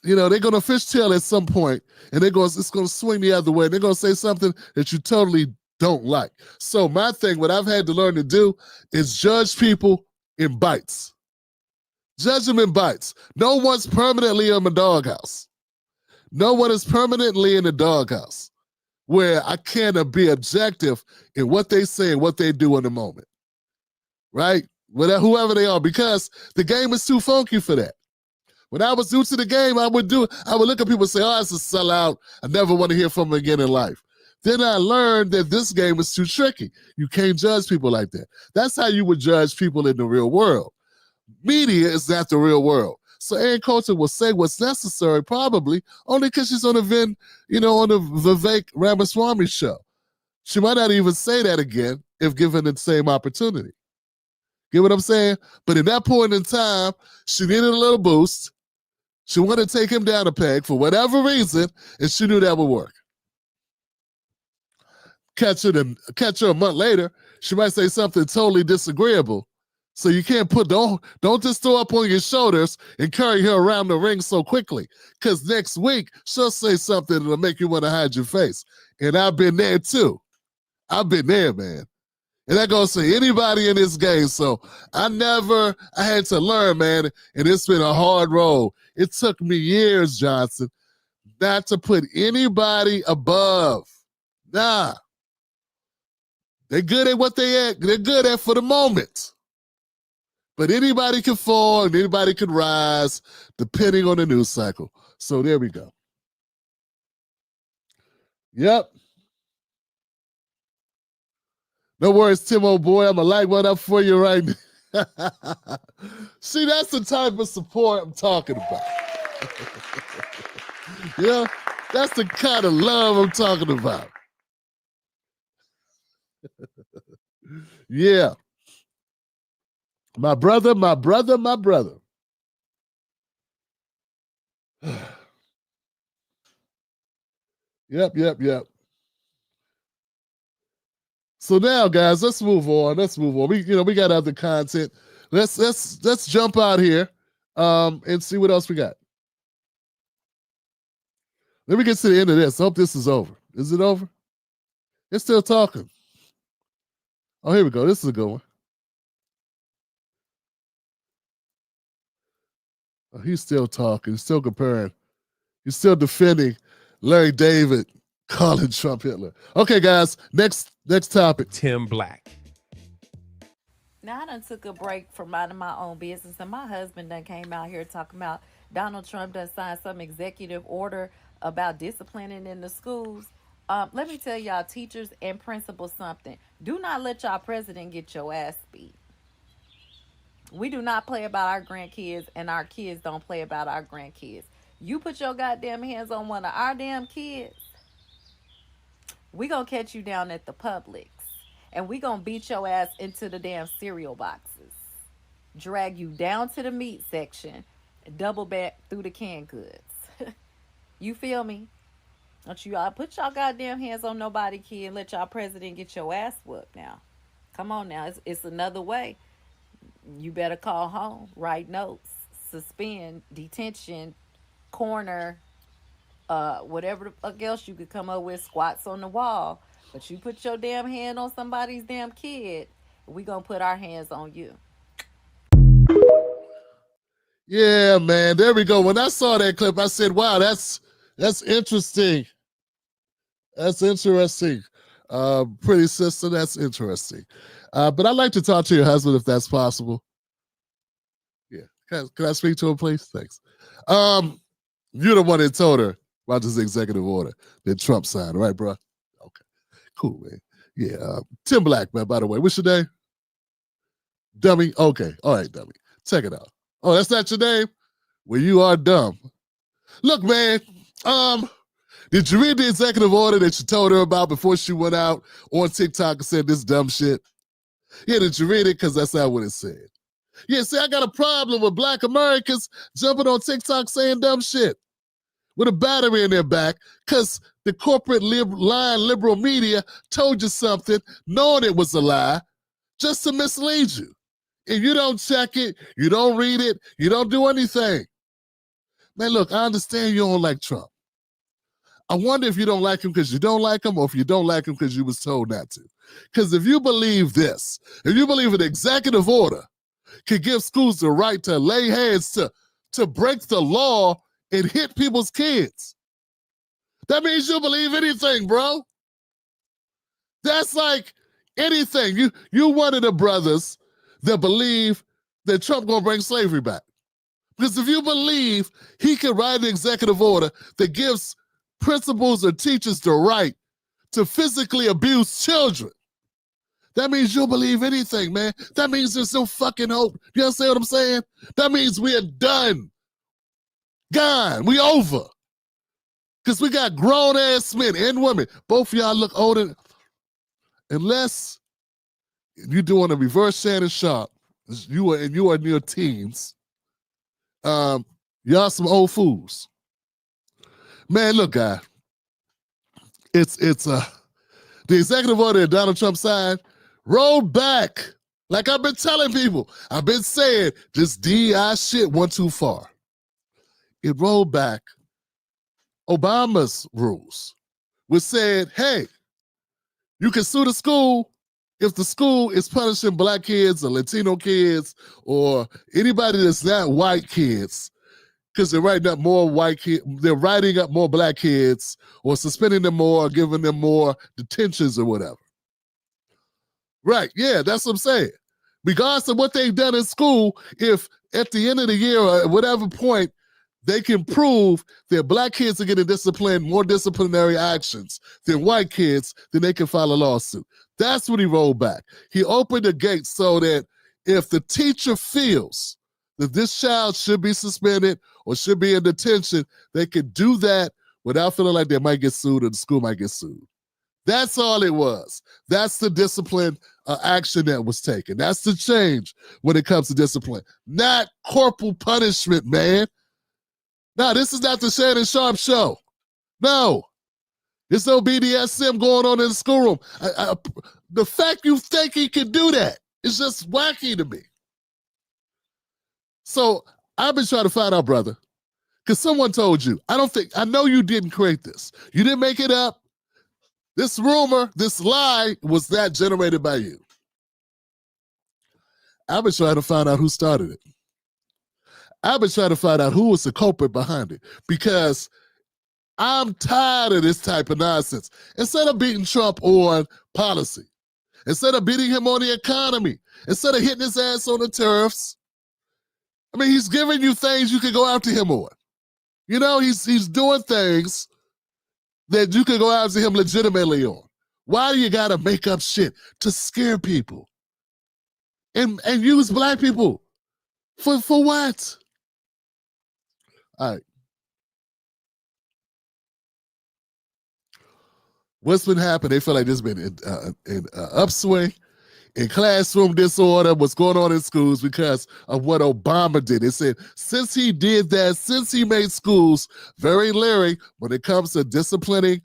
they're going to fishtail at some point, and it's going to swing the other way. They're going to say something that you totally don't like. So my thing, what I've had to learn to do is judge people in bites. Judge them in bites. No one's permanently in the doghouse. No one is permanently in the doghouse where I can't be objective in what they say and what they do in the moment. Right? Whoever they are, because the game is too funky for that. When I was new to the game, I would look at people and say, oh, it's a sellout. I never want to hear from them again in life. Then I learned that this game is too tricky. You can't judge people like that. That's how you would judge people in the real world. Media is not the real world. So Ann Coulter will say what's necessary, probably, only because she's on the Vivek Ramaswamy show. She might not even say that again if given the same opportunity. Get what I'm saying? But in that point in time, she needed a little boost. She wanted to take him down a peg for whatever reason, and she knew that would work. Catch her a month later, she might say something totally disagreeable. So you can't don't just throw up on your shoulders and carry her around the ring so quickly. Because next week, she'll say something that'll make you want to hide your face. And I've been there too. I've been there, man. And that goes to anybody in this game. So I had to learn, man, and it's been a hard road. It took me years, Johnson, not to put anybody above. Nah. They're good at what they're good at for the moment. But anybody can fall and anybody can rise depending on the news cycle. So there we go. Yep. No worries, Tim, old boy. I'm going to light one up for you right now. See, that's the type of support I'm talking about. That's the kind of love I'm talking about. Yeah. My brother. Yep. So now, guys, let's move on. We got other content. Let's jump out here and see what else we got. Let me get to the end of this. I hope this is over. Is it over? It's still talking. Oh, here we go. This is a good one. Oh, he's still talking. He's still comparing. He's still defending Larry David calling Trump Hitler. Okay, guys, next topic. Tim Black. Now, I done took a break from minding my own business, and my husband done came out here talking about Donald Trump done signed some executive order about disciplining in the schools. Let me tell y'all, teachers and principals, something. Do not let y'all president get your ass beat. We do not play about our grandkids, and our kids don't play about our grandkids. You put your goddamn hands on one of our damn kids, we gonna catch you down at the Publix, and we gonna beat your ass into the damn cereal boxes, drag you down to the meat section, double back through the canned goods. You feel me? Don't you all put y'all goddamn hands on nobody, kid, and let y'all president get your ass whooped now. Come on now, it's another way. You better call home, write notes, suspend, detention, corner, whatever the fuck else you could come up with, squats on the wall. But you put your damn hand on somebody's damn kid, we gonna put our hands on you. Yeah, man. There we go. When I saw that clip, I said, wow, that's interesting. That's interesting. Pretty sister, that's interesting. But I'd like to talk to your husband if that's possible. Yeah. Can I speak to him, please? Thanks. You're the one that told her about this executive order that Trump signed, right, bro? Okay. Cool, man. Yeah. Tim Black, man, by the way. What's your name? Dummy? Okay. All right, dummy. Check it out. Oh, that's not your name? Well, you are dumb. Look, man, did you read the executive order that you told her about before she went out on TikTok and said this dumb shit? Yeah, did you read it? Because that's not what it said. Yeah, see, I got a problem with Black Americans jumping on TikTok saying dumb shit with a battery in their back because the corporate lying liberal media told you something knowing it was a lie just to mislead you. And you don't check it, you don't read it, you don't do anything. Man, look, I understand you don't like Trump. I wonder if you don't like him because you don't like him or if you don't like him because you was told not to. Because if you believe this, if you believe an executive order can give schools the right to lay hands to break the law and hit people's kids, that means you believe anything, bro. That's like anything. You one of the brothers that believe that Trump gonna bring slavery back. Because if you believe he can write an executive order that gives principals or teachers the right to physically abuse children, that means you'll believe anything, man. That means there's no fucking hope. You understand what I'm saying? That means we are done. Gone. We over. Because we got grown-ass men and women. Both of y'all look older. Unless you're doing a reverse Shannon Sharp, you are in your teens, y'all some old fools. Man, look, guy. It's the executive order that Donald Trump signed rolled back. Like I've been telling people, I've been saying this DEI shit went too far. It rolled back Obama's rules, which said, hey, you can sue the school if the school is punishing Black kids or Latino kids or anybody that's not white kids, because they're writing up more white kids, they're writing up more Black kids or suspending them more or giving them more detentions or whatever. Right, yeah, that's what I'm saying. Regardless of what they've done in school, if at the end of the year or at whatever point they can prove that Black kids are getting disciplined, more disciplinary actions than white kids, then they can file a lawsuit. That's what he rolled back. He opened the gate so that if the teacher feels that this child should be suspended or should be in detention, they can do that without feeling like they might get sued or the school might get sued. That's all it was. That's the discipline action that was taken. That's the change when it comes to discipline. Not corporal punishment, man. No, this is not the Shannon Sharp show. No. There's no BDSM going on in the schoolroom. The fact you think he can do that is just wacky to me. So I've been trying to find out, brother, because someone told you. I know you didn't create this. You didn't make it up. This rumor, this lie was not generated by you. I've been trying to find out who started it. I've been trying to find out who was the culprit behind it because I'm tired of this type of nonsense. Instead of beating Trump on policy, instead of beating him on the economy, instead of hitting his ass on the tariffs, I mean, he's giving you things you can go after him on. You know, he's doing things that you can go after him legitimately on. Why do you gotta make up shit to scare people? And use Black people? For what? All right. What's been happening? They feel like there's been an upswing in classroom disorder, what's going on in schools because of what Obama did. They said since he did that, since he made schools very leery when it comes to disciplining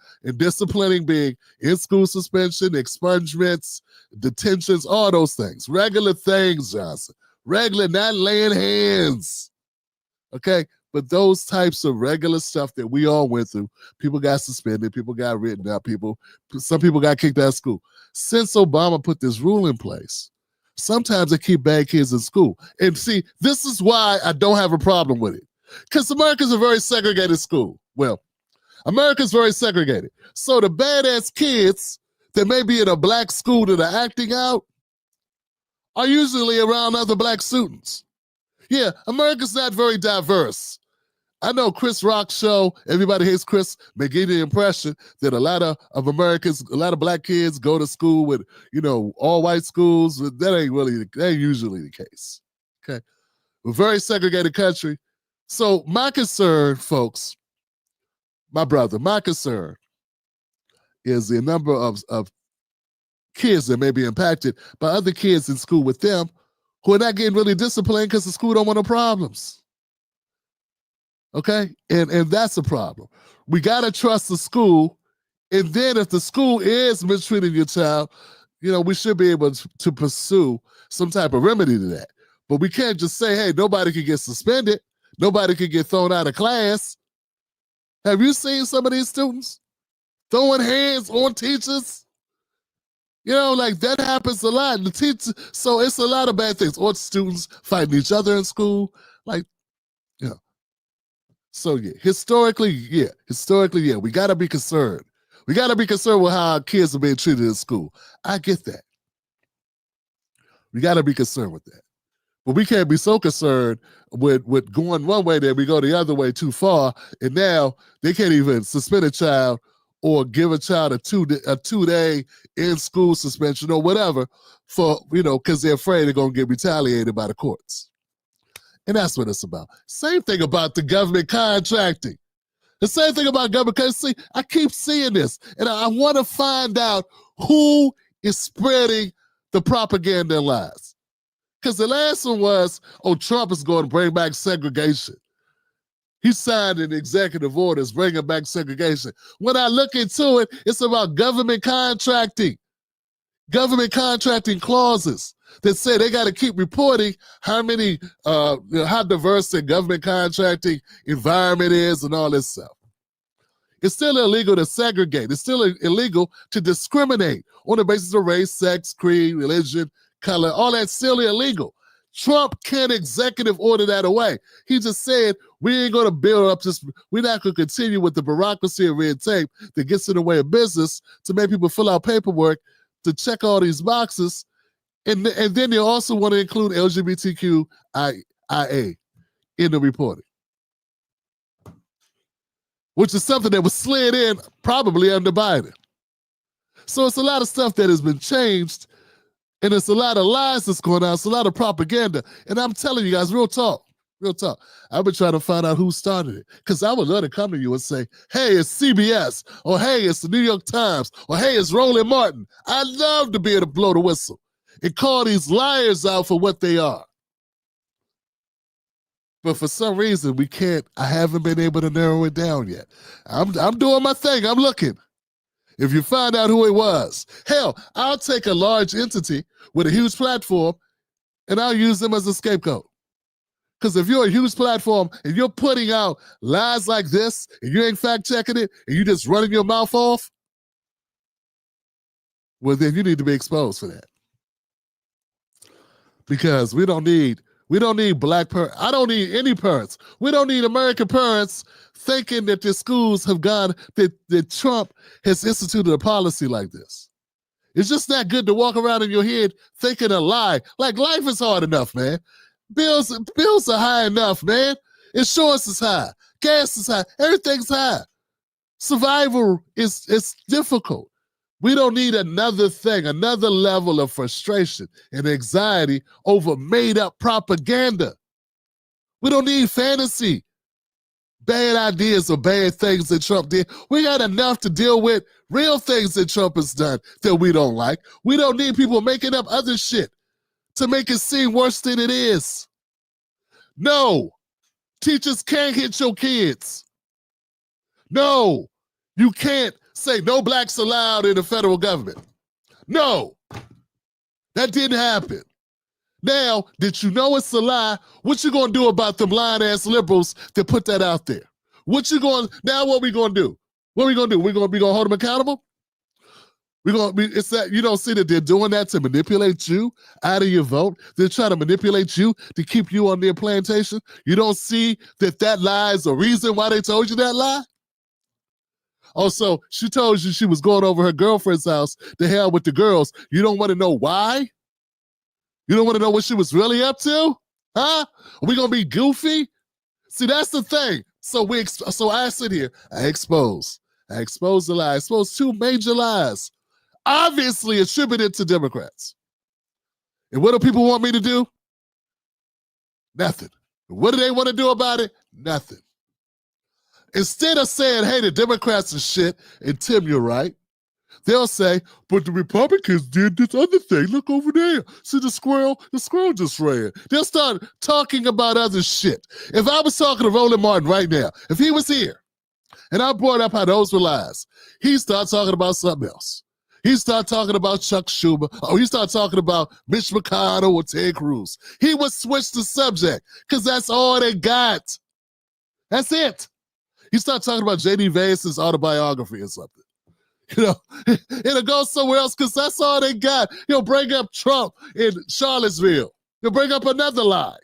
being in-school suspension, expungements, detentions, all those things. Regular things, Johnson. Regular, not laying hands. Okay? But those types of regular stuff that we all went through, people got suspended, people got written up, some people got kicked out of school. Since Obama put this rule in place, Sometimes they keep bad kids in school. And see, this is why I don't have a problem with it. Because America's a very segregated school. Well, America's very segregated. So the badass kids that may be in a black school that are acting out are usually around other black students. Yeah, America's not very diverse. I know Chris Rock's show, Everybody Hates Chris, may give the impression that a lot of Americans, a lot of black kids go to school with, all white schools. That ain't usually the case. Okay. We're a very segregated country. So my concern, folks, my concern is the number of kids that may be impacted by other kids in school with them who are not getting really disciplined because the school don't want no problems. Okay? And that's a problem. We got to trust the school. And then if the school is mistreating your child, we should be able to pursue some type of remedy to that. But we can't just say, hey, nobody can get suspended. Nobody can get thrown out of class. Have you seen some of these students throwing hands on teachers? That happens a lot. The teacher, so it's a lot of bad things. Or students fighting each other in school. So historically, we got to be concerned. We got to be concerned with how our kids are being treated in school. I get that. We got to be concerned with that. But we can't be so concerned with going one way that we go the other way too far. And now they can't even suspend a child or give a child a two-day in-school suspension or whatever for, because they're afraid they're going to get retaliated by the courts. And that's what it's about. Same thing about the government contracting. The same thing about government, because see, I keep seeing this, and I want to find out who is spreading the propaganda and lies. Because the last one was, Trump is going to bring back segregation. He signed an executive order bringing back segregation. When I look into it, it's about government contracting clauses that say they got to keep reporting how diverse the government contracting environment is and all this stuff. It's still illegal to segregate. It's still illegal to discriminate on the basis of race, sex, creed, religion, color. All that's still illegal. Trump can't executive order that away. He just said, we ain't going to build up this, we're not going to continue with the bureaucracy and red tape that gets in the way of business to make people fill out paperwork to check all these boxes. And then they also want to include LGBTQIA in the reporting, which is something that was slid in probably under Biden. So it's a lot of stuff that has been changed, and it's a lot of lies that's going on. It's a lot of propaganda. And I'm telling you guys, real talk. I've been trying to find out who started it, because I would love to come to you and say, hey, it's CBS, or hey, it's the New York Times, or hey, it's Roland Martin. I'd love to be able to blow the whistle and call these liars out for what they are. But for some reason, we can't. I haven't been able to narrow it down yet. I'm doing my thing. I'm looking. If you find out who it was, hell, I'll take a large entity with a huge platform and I'll use them as a scapegoat. Because if you're a huge platform and you're putting out lies like this and you ain't fact checking it and you just running your mouth off, well, then you need to be exposed for that. Because we don't need black parents. I don't need any parents. We don't need American parents thinking that their schools have gone, that Trump has instituted a policy like this. It's just not good to walk around in your head thinking a lie. Like, life is hard enough, man. Bills are high enough, man. Insurance is high. Gas is high. Everything's high. Survival is difficult. We don't need another thing, another level of frustration and anxiety over made-up propaganda. We don't need fantasy, bad ideas or bad things that Trump did. We got enough to deal with real things that Trump has done that we don't like. We don't need people making up other shit to make it seem worse than it is. No, teachers can't hit your kids. No, you can't say no blacks allowed in the federal government. No, that didn't happen. Now, did you know it's a lie? What you gonna do about them lying-ass liberals that put that out there? Now what we gonna do? What we gonna do? We gonna hold them accountable? It's that you don't see that they're doing that to manipulate you out of your vote. They're trying to manipulate you to keep you on their plantation. You don't see that lie is the reason why they told you that lie. Also, she told you she was going over her girlfriend's house to hell with the girls. You don't want to know why? You don't want to know what she was really up to? Huh? Are we gonna be goofy? See, that's the thing. So I sit here, I expose the lie. I expose two major lies, obviously attributed to Democrats. And what do people want me to do? Nothing. What do they want to do about it? Nothing. Instead of saying, hey, the Democrats are shit, and Tim, you're right, they'll say, but the Republicans did this other thing. Look over there. See the squirrel? The squirrel just ran. They'll start talking about other shit. If I was talking to Roland Martin right now, if he was here, and I brought up how those were lies, he'd start talking about something else. He'd start talking about Chuck Schumer, or he'd start talking about Mitch McConnell or Ted Cruz. He would switch the subject, because that's all they got. That's it. He started talking about J.D. Vance's autobiography or something. It'll go somewhere else because that's all they got. He'll bring up Trump in Charlottesville. He'll bring up another lie.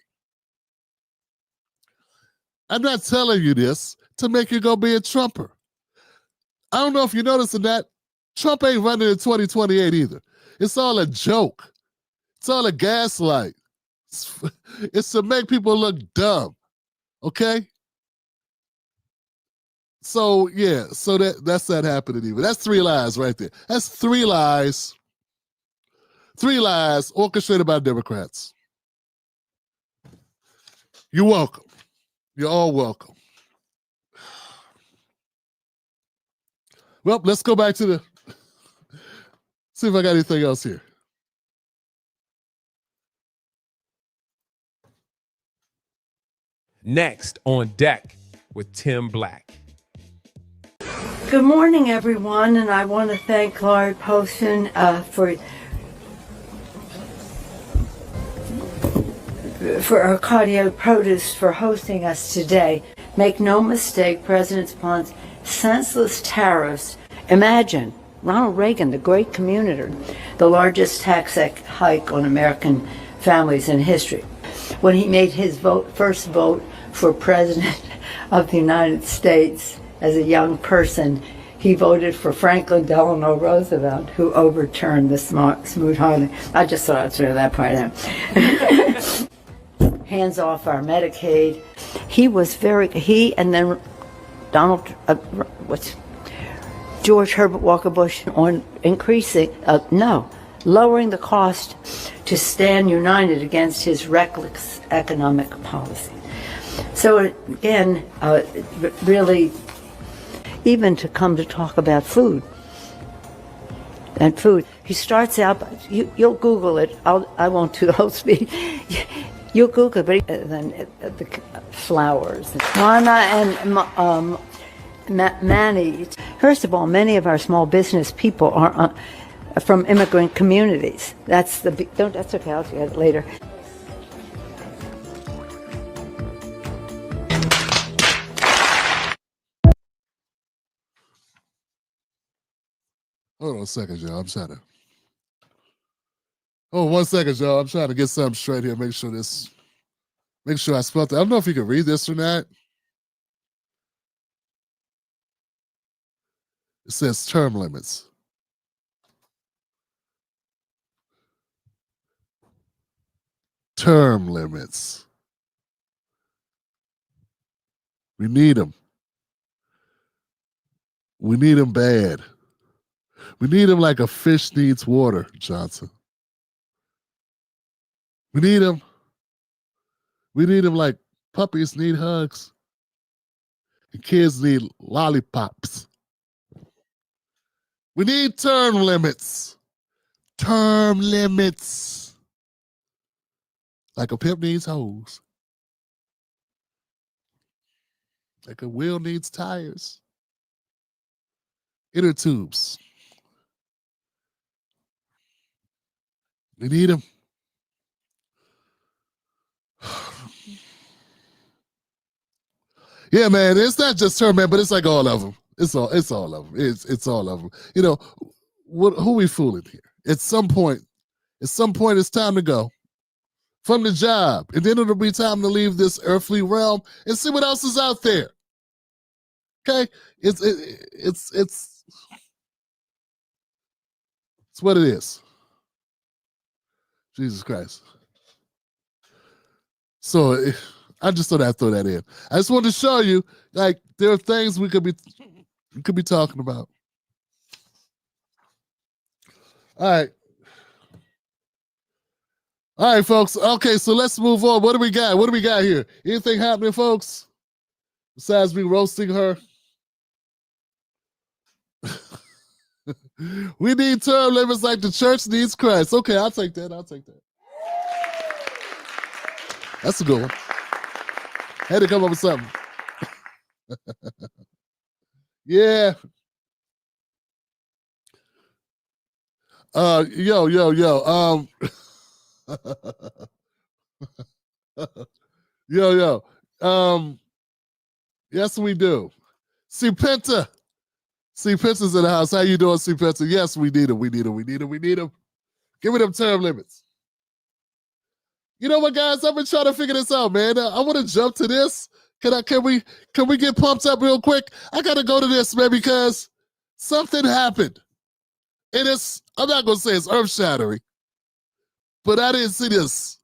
I'm not telling you this to make you go be a Trumper. I don't know if you're noticing that. Trump ain't running in 2028 either. It's all a joke. It's all a gaslight. It's to make people look dumb. Okay? So, yeah, that's that happening even. That's three lies right there. That's three lies. Three lies orchestrated by Democrats. You're welcome. You're all welcome. Well, let's go back to see if I got anything else here. Next on deck with Tim Black. Good morning, everyone, and I want to thank Laurie Poston for Arcadio Produce for hosting us today. Make no mistake, President Trump's senseless tariffs. Imagine Ronald Reagan, the great communitor, the largest tax hike on American families in history. When he made his first vote for President of the United States as a young person, he voted for Franklin Delano Roosevelt, who overturned the Smoot-Hawley. I just thought I'd throw that part out. Hands off our Medicaid. He and then George Herbert Walker Bush on lowering the cost to stand united against his reckless economic policy. So again, really, even to come to talk about food. And food. He starts out, you'll Google it. I won't do the whole speech. You'll Google it, but then the flowers. Mama and Manny. First of all, many of our small business people are from immigrant communities. That's okay, I'll get it later. Hold on a second, y'all. One second, y'all. I'm trying to get something straight here. Make sure I spelled that. I don't know if you can read this or not. It says term limits. Term limits. We need them. We need them bad. We need them like a fish needs water, Johnson. We need them. We need them like puppies need hugs. And kids need lollipops. We need term limits. Term limits. Like a pimp needs hose. Like a wheel needs tires. Inner tubes. We need them. Yeah, man, it's not just her, man, but it's like all of them. It's all of them. It's all of them. who we fooling here? At some point, it's time to go from the job, and then it'll be time to leave this earthly realm and see what else is out there. Okay, it's what it is. Jesus Christ. So I just thought I'd throw that in. I just wanted to show you, like, there are things we could be talking about. All right, folks. Okay, so let's move on. What do we got? What do we got here? Anything happening, folks? Besides me roasting her? We need term limits like the church needs Christ. Okay, I'll take that. That's a good one. Had to come up with something. Yeah. Yo. Yo. Yes, we do. See Penta's in the house. How you doing, see Penta? Yes, we need him. Give me them term limits. You know what, guys? I've been trying to figure this out, man. I want to jump to this. Can we get pumped up real quick? I gotta go to this, man, because something happened. And I'm not gonna say it's earth-shattering, but I didn't see this.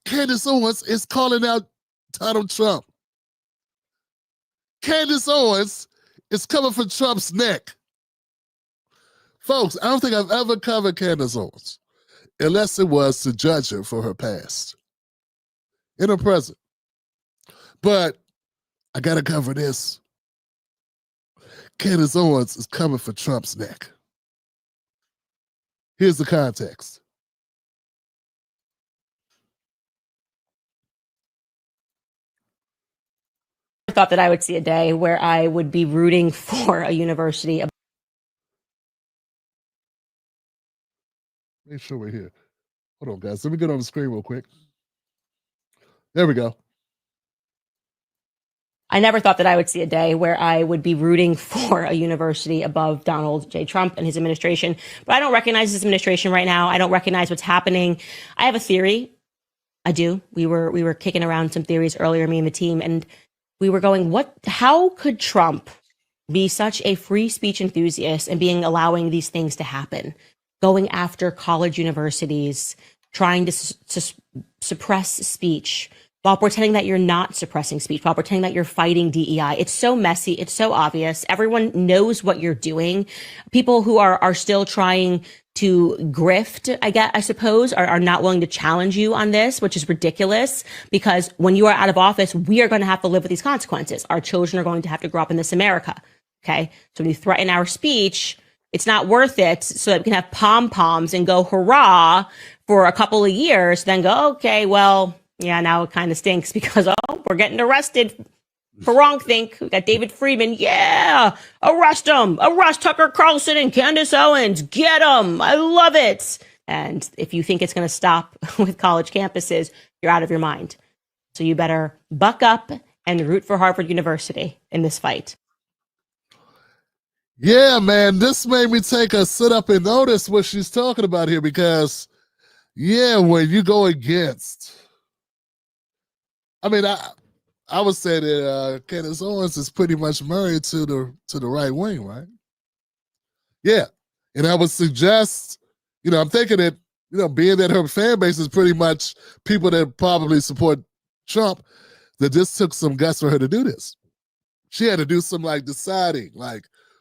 Candace Owens is calling out Donald Trump. Candace Owens is coming for Trump's neck. Folks, I don't think I've ever covered Candace Owens, unless it was to judge her for her past and her present. But I gotta cover this. Candace Owens is coming for Trump's neck. Here's the context. I thought that I would see a day where I would be rooting for a university. Make sure we're here. Hold on, guys. Let me get on the screen real quick. There we go. I never thought that I would see a day where I would be rooting for a university above Donald J. Trump and his administration. But I don't recognize his administration right now. I don't recognize what's happening. I have a theory. I do. We were kicking around some theories earlier, me and the team, and we were going, how could Trump be such a free speech enthusiast and allowing these things to happen? Going after college universities, trying to suppress speech, while pretending that you're not suppressing speech, while pretending that you're fighting DEI. It's so messy. It's so obvious. Everyone knows what you're doing. People who are still trying to grift, I suppose, are not willing to challenge you on this, which is ridiculous, because when you are out of office, we are going to have to live with these consequences. Our children are going to have to grow up in this America. Okay. So when you threaten our speech, it's not worth it so that we can have pom-poms and go hurrah for a couple of years, then go, okay, well, yeah, now it kind of stinks because, we're getting arrested for wrongthink. We got David Friedman. Yeah, arrest him. Arrest Tucker Carlson and Candace Owens. Get them. I love it. And if you think it's going to stop with college campuses, you're out of your mind. So you better buck up and root for Harvard University in this fight. Yeah, man, this made me take a sit up and notice what she's talking about here because, yeah, when you go against, I mean, I would say that Candace Owens is pretty much married to the right wing, right? Yeah, and I would suggest, I'm thinking that, being that her fan base is pretty much people that probably support Trump, that this took some guts for her to do this. She had to do some deciding,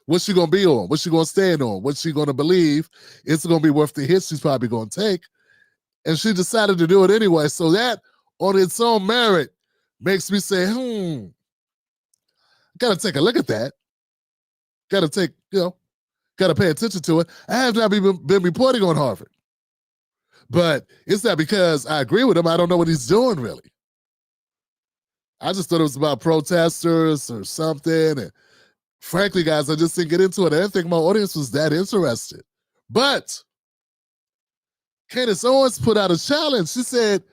what's she gonna be on? What's she gonna stand on? What's she gonna believe? It's gonna be worth the hit she's probably gonna take. And she decided to do it anyway. So that on its own merit makes me say, gotta take a look at that. Gotta pay attention to it. I have not been reporting on Harvard. But it's not because I agree with him. I don't know what he's doing really. I just thought it was about protesters or something. And frankly, guys, I just didn't get into it. I didn't think my audience was that interested. But Candace Owens put out a challenge. She said,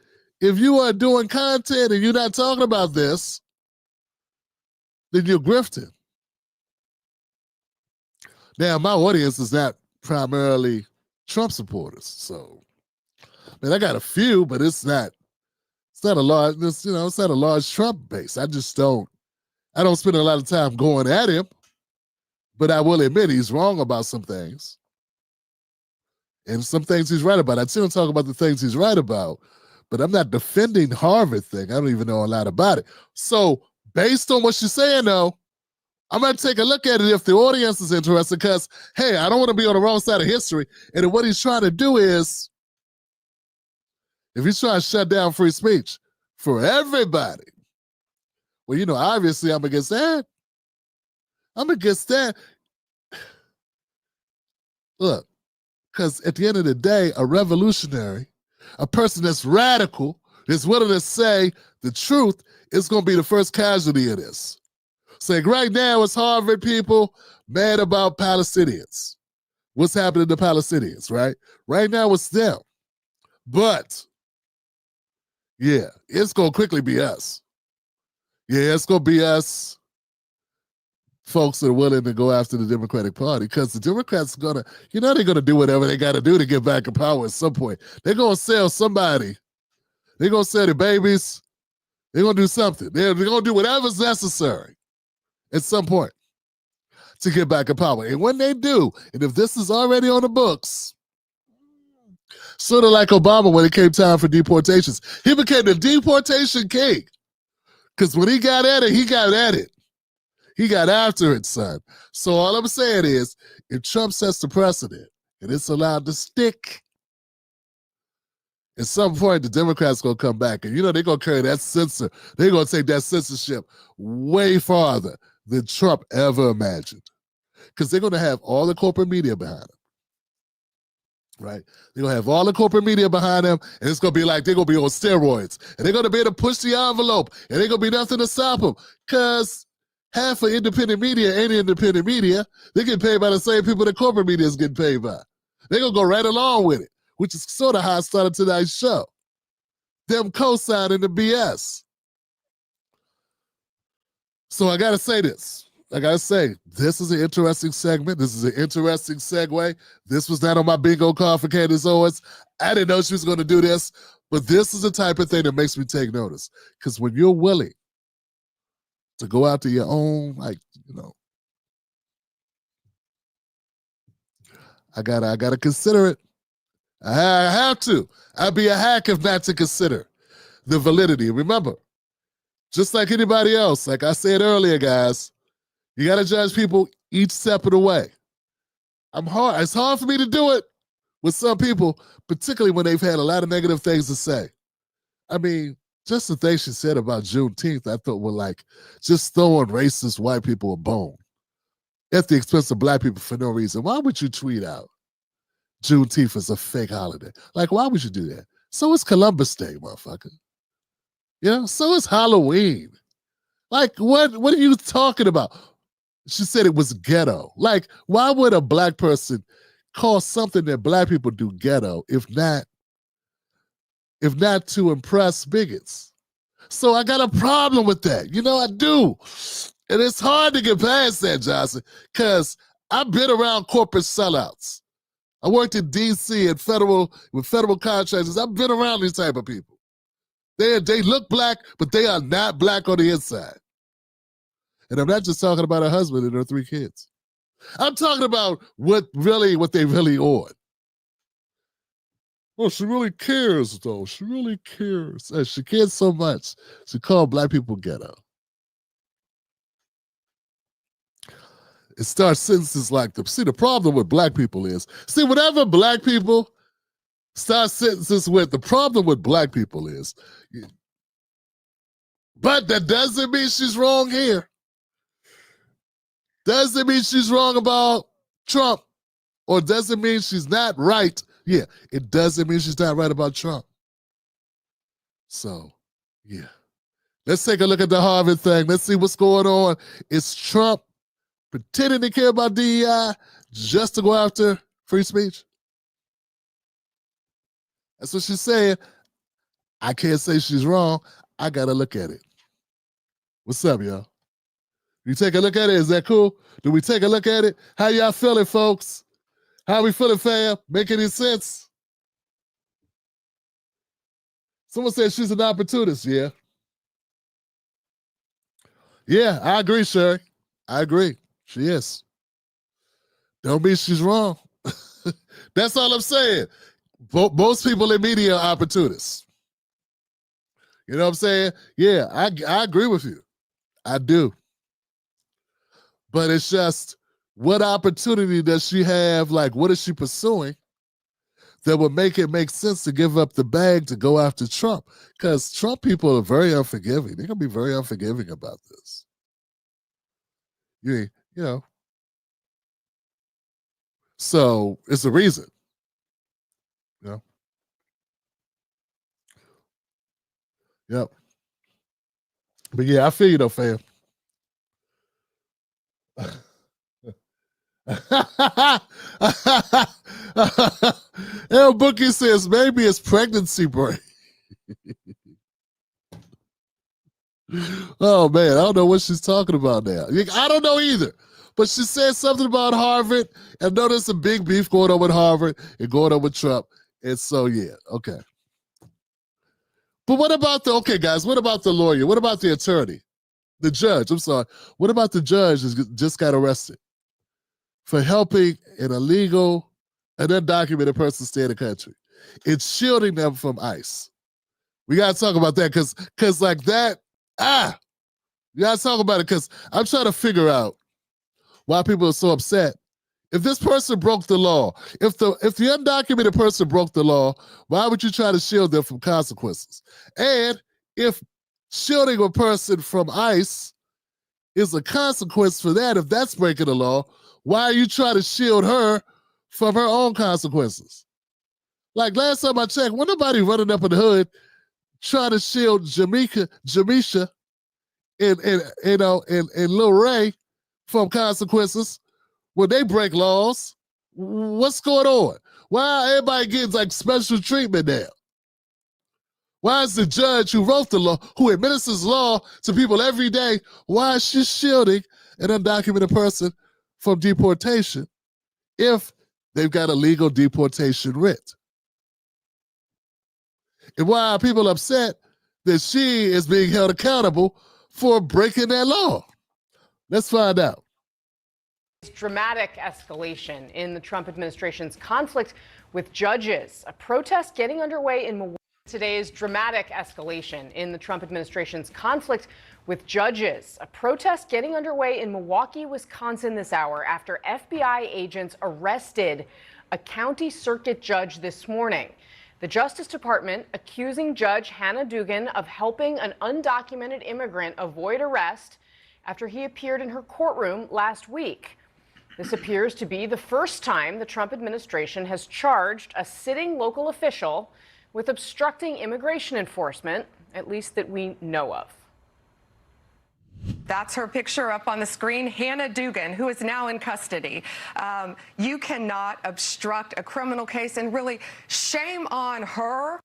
if you are doing content and you're not talking about this, then you're grifting. Now, my audience is not primarily Trump supporters. So, I got a few, but it's not a large, it's not a large Trump base. I don't spend a lot of time going at him, but I will admit he's wrong about some things. And some things he's right about. I tend to talk about the things he's right about, but I'm not defending Harvard thing. I don't even know a lot about it. So based on what she's saying, though, I'm going to take a look at it if the audience is interested because, hey, I don't want to be on the wrong side of history. And what he's trying to do is, if he's trying to shut down free speech for everybody, well, obviously I'm against that. I'm against that. Look, because at the end of the day, a revolutionary, a person that's radical, is willing to say the truth, is going to be the first casualty of this. Saying right now it's Harvard people mad about Palestinians. What's happening to Palestinians, right? Right now it's them. But, yeah, it's going to quickly be us. Yeah, it's going to be us folks that are willing to go after the Democratic Party because the Democrats are going to, they're going to do whatever they got to do to get back in power at some point. They're going to sell somebody. They're going to sell their babies. They're going to do something. They're going to do whatever's necessary at some point to get back in power. And when they do, and if this is already on the books, sort of like Obama when it came time for deportations, he became the deportation king. Because when he got at it, he got at it. He got after it, son. So all I'm saying is, if Trump sets the precedent and it's allowed to stick, at some point the Democrats going to come back. And they're going to carry that censor. They're going to take that censorship way farther than Trump ever imagined. Because they're going to have all the corporate media behind them. Right? They're going to have all the corporate media behind them, and it's going to be like they're going to be on steroids. And they're going to be able to push the envelope, and they're going to be nothing to stop them. Because half of independent media ain't independent media. They get paid by the same people that corporate media is getting paid by. They're going to go right along with it, which is sort of how I started tonight's show. Them co-signing the BS. So I got to say this. I got to say, this is an interesting segment. This is an interesting segue. This was not on my bingo card for Candace Owens. I didn't know she was going to do this, but this is the type of thing that makes me take notice. Because when you're willing to go out to your own, I gotta consider it. I have to. I'd be a hack if not to consider the validity. Remember, just like anybody else, like I said earlier, guys, you got to judge people each step of the way. It's hard for me to do it with some people, particularly when they've had a lot of negative things to say. I mean, just the things she said about Juneteenth, I thought were like just throwing racist white people a bone at the expense of black people for no reason. Why would you tweet out Juneteenth is a fake holiday? Like, why would you do that? So is Columbus Day, motherfucker. So is Halloween. Like, what are you talking about? She said it was ghetto. Like, why would a black person call something that black people do ghetto if not to impress bigots? So I got a problem with that. I do. And it's hard to get past that, Johnson, because I've been around corporate sellouts. I worked in D.C. with federal contractors. I've been around these type of people. They look black, but they are not black on the inside. And I'm not just talking about her husband and her 3 kids. I'm talking about what they really are. Well, she really cares, though. She really cares. And she cares so much. She called black people ghetto. It starts sentences like the problem with black people is, whatever black people start sentences with, the problem with black people is, but that doesn't mean she's wrong here. Doesn't mean she's wrong about Trump, or doesn't mean she's not right. Yeah, it doesn't mean she's not right about Trump. So, yeah. Let's take a look at the Harvard thing. Let's see what's going on. Is Trump pretending to care about DEI just to go after free speech? That's what she's saying. I can't say she's wrong. I got to look at it. What's up, y'all? You take a look at it? Is that cool? Do we take a look at it? How y'all feeling, folks? How we feeling, fam? Make any sense? Someone said she's an opportunist. Yeah. Yeah, I agree, Sherry. I agree. She is. Don't mean she's wrong. That's all I'm saying. Most people in media are opportunists. You know what I'm saying? Yeah, I agree with you. I do. But it's just, what opportunity does she have? Like, what is she pursuing that would make it make sense to give up the bag to go after Trump? Because Trump people are very unforgiving. They're going to be very unforgiving about this. You know. So it's a reason. You know? Yep. But yeah, I feel you though, fam. El Bookie says maybe it's pregnancy break. Oh man, I don't know what she's talking about now. I don't know either. But she said something about Harvard, and know there's a big beef going on with Harvard and going on with Trump. And so yeah, okay. But what about okay, guys, what about the lawyer? What about the attorney? The judge, I'm sorry. What about the judge who just got arrested for helping an undocumented person stay in the country? It's shielding them from ICE. We got to talk about that because like that, you got to talk about it because I'm trying to figure out why people are so upset. If this person broke the law, if the undocumented person broke the law, why would you try to shield them from consequences? And if shielding a person from ICE is a consequence for that, if that's breaking the law, why are you trying to shield her from her own consequences? Like last time I checked, wasn't nobody running up in the hood trying to shield Jamisha and Lil Ray from consequences when they break laws. What's going on? Why everybody getting like special treatment now? Why is the judge who wrote the law, who administers law to people every day, why is she shielding an undocumented person from deportation if they've got a legal deportation writ? And why are people upset that she is being held accountable for breaking that law? Let's find out. Dramatic escalation in the Trump administration's conflict with judges. A protest getting underway in Milwaukee. Today's dramatic escalation in the Trump administration's conflict with judges. A protest getting underway in Milwaukee, Wisconsin this hour after FBI agents arrested a county circuit judge this morning. The Justice Department accusing Judge Hannah Dugan of helping an undocumented immigrant avoid arrest after he appeared in her courtroom last week. This appears to be the first time the Trump administration has charged a sitting local official with obstructing immigration enforcement, at least that we know of. That's her picture up on the screen, Hannah Dugan, who is now in custody. You cannot obstruct a criminal case, and really, shame on her.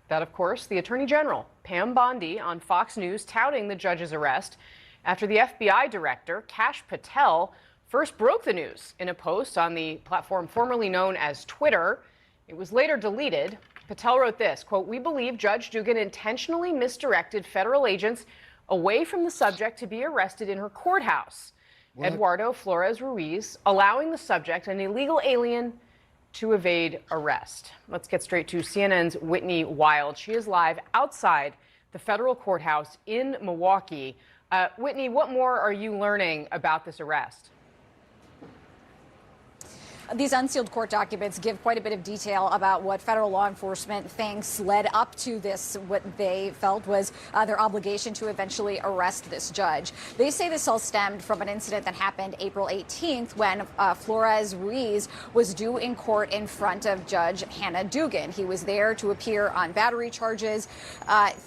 That, of course, the Attorney General, Pam Bondi, on Fox News touting the judge's arrest after the FBI director, Kash Patel, first broke the news in a post on the platform formerly known as Twitter. It was later deleted. Patel wrote this, quote, "We believe Judge Dugan intentionally misdirected federal agents away from the subject to be arrested in her courthouse. What? Eduardo Flores Ruiz, allowing the subject, an illegal alien, to evade arrest." Let's get straight to CNN's Whitney Wild. She is live outside the federal courthouse in Milwaukee. Whitney, what more are you learning about this arrest? These unsealed court documents give quite a bit of detail about what federal law enforcement thinks led up to this, what they felt was their obligation to eventually arrest this judge. They say this all stemmed from an incident that happened April 18th when Flores Ruiz was due in court in front of Judge Hannah Dugan. He was there to appear on battery charges.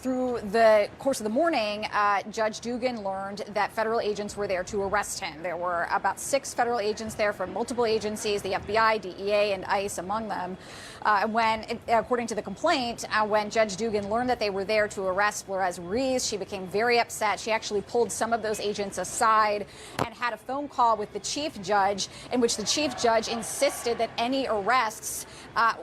Through the course of the morning, Judge Dugan learned that federal agents were there to arrest him. There were about 6 federal agents there from multiple agencies. The the FBI, DEA, and ICE among them. According to the complaint, when Judge Dugan learned that they were there to arrest Flores Ruiz, she became very upset. She actually pulled some of those agents aside and had a phone call with the chief judge, in which the chief judge insisted that any arrests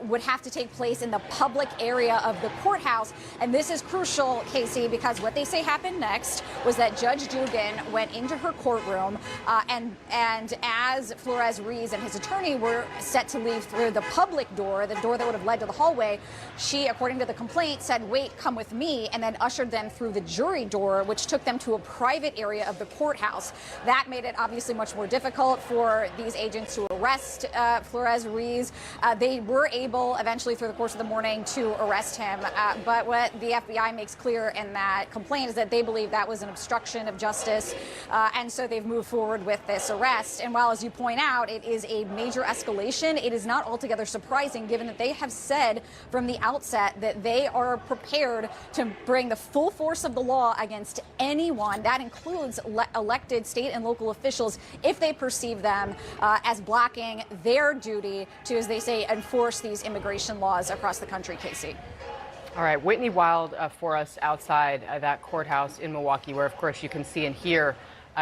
would have to take place in the public area of the courthouse. And this is crucial, Casey, because what they say happened next was that Judge Dugan went into her courtroom and as Flores Ruiz and his attorney were set to leave through the public door, the door that would have led to the hallway, she, according to the complaint, said, "Wait, come with me," and then ushered them through the jury door, which took them to a private area of the courthouse. That made it obviously much more difficult for these agents to arrest Flores Ruiz. They were able eventually through the course of the morning to arrest him, but what the FBI makes clear in that complaint is that they believe that was an obstruction of justice, and so they've moved forward with this arrest. And while, as you point out, it is a major escalation, it is not altogether surprising given that they have said from the outset that they are prepared to bring the full force of the law against anyone. That includes elected state and local officials if they perceive them as blocking their duty to, as they say, enforce these immigration laws across the country, Casey. All right, Whitney Wild for us outside that courthouse in Milwaukee, where, of course, you can see and hear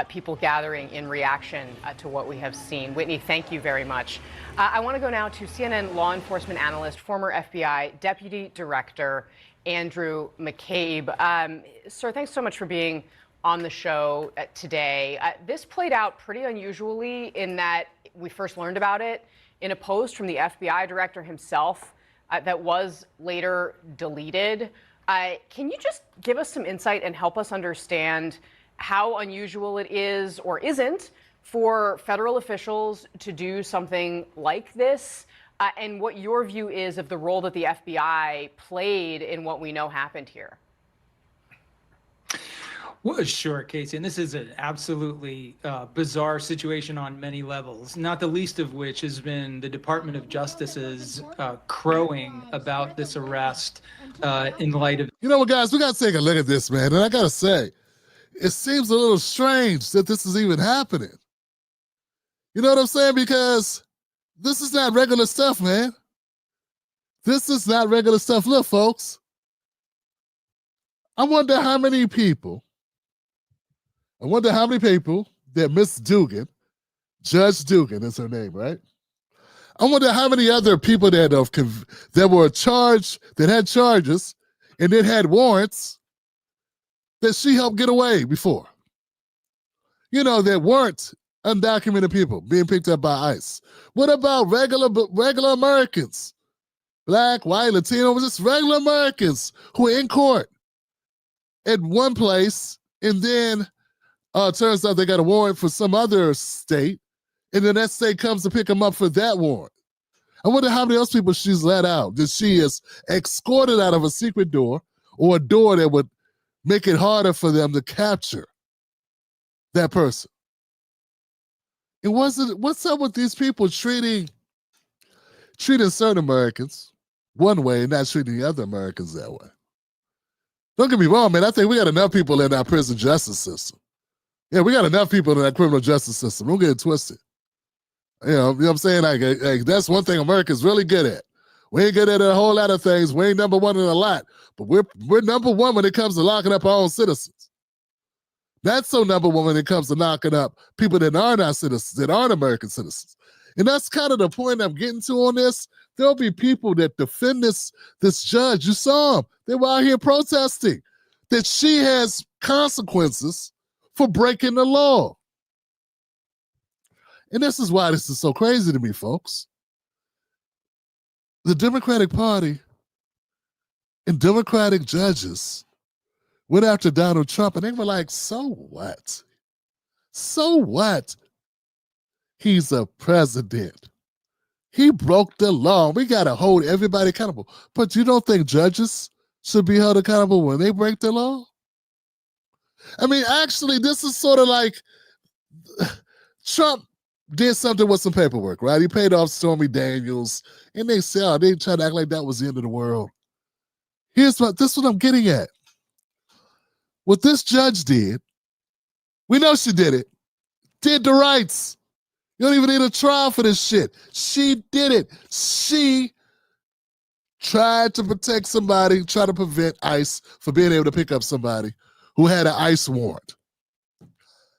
people gathering in reaction to what we have seen. Whitney, thank you very much. I want to go now to CNN law enforcement analyst, former FBI Deputy Director Andrew McCabe. Sir, thanks so much for being on the show today. This played out pretty unusually in that we first learned about it in a post from the FBI director himself that was later deleted. Can you just give us some insight and help us understand how unusual it is or isn't for federal officials to do something like this, and what your view is of the role that the FBI played in what we know happened here? Well, sure, Casey. And this is an absolutely bizarre situation on many levels, not the least of which has been the Department of Justice's crowing about this arrest in light of... You know what, guys? We got to take a look at this, man. And I got to say, it seems a little strange that this is even happening. You know what I'm saying? Because this is not regular stuff, man. This is not regular stuff. Look, folks, I wonder how many people that Miss Dugan, Judge Dugan is her name, right? I wonder how many other people that were charged, that had charges, and that had warrants that she helped get away before. You know, that weren't undocumented people being picked up by ICE. What about regular Americans? Black, white, Latino, just regular Americans who are in court at one place, and then turns out they got a warrant for some other state, and then that state comes to pick them up for that warrant. I wonder how many else people she's let out, that she is escorted out of a secret door or a door that would make it harder for them to capture that person. And what's up with these people treating certain Americans one way and not treating the other Americans that way? Don't get me wrong, man. I think we got enough people in our prison justice system. Yeah, we got enough people in that criminal justice system. Don't get it twisted. You know what I'm saying? Like that's one thing America's really good at. We ain't good at a whole lot of things. We ain't number one in a lot. But we're number one when it comes to locking up our own citizens. Not so number one when it comes to knocking up people that aren't our citizens, that aren't American citizens. And that's kind of the point I'm getting to on this. There'll be people that defend this judge. You saw them. They were out here protesting that she has consequences for breaking the law. And this is why this is so crazy to me, folks. The Democratic Party and Democratic judges went after Donald Trump, and they were like, so what? So what? He's a president. He broke the law. We got to hold everybody accountable. But you don't think judges should be held accountable when they break the law? I mean, actually, this is sort of like Trump did something with some paperwork, right? He paid off Stormy Daniels, and they said, they tried to act like that was the end of the world. This is what I'm getting at. What this judge did, we know she did it, did the rights. You don't even need a trial for this shit. She did it. She tried to protect somebody, try to prevent ICE from being able to pick up somebody who had an ICE warrant.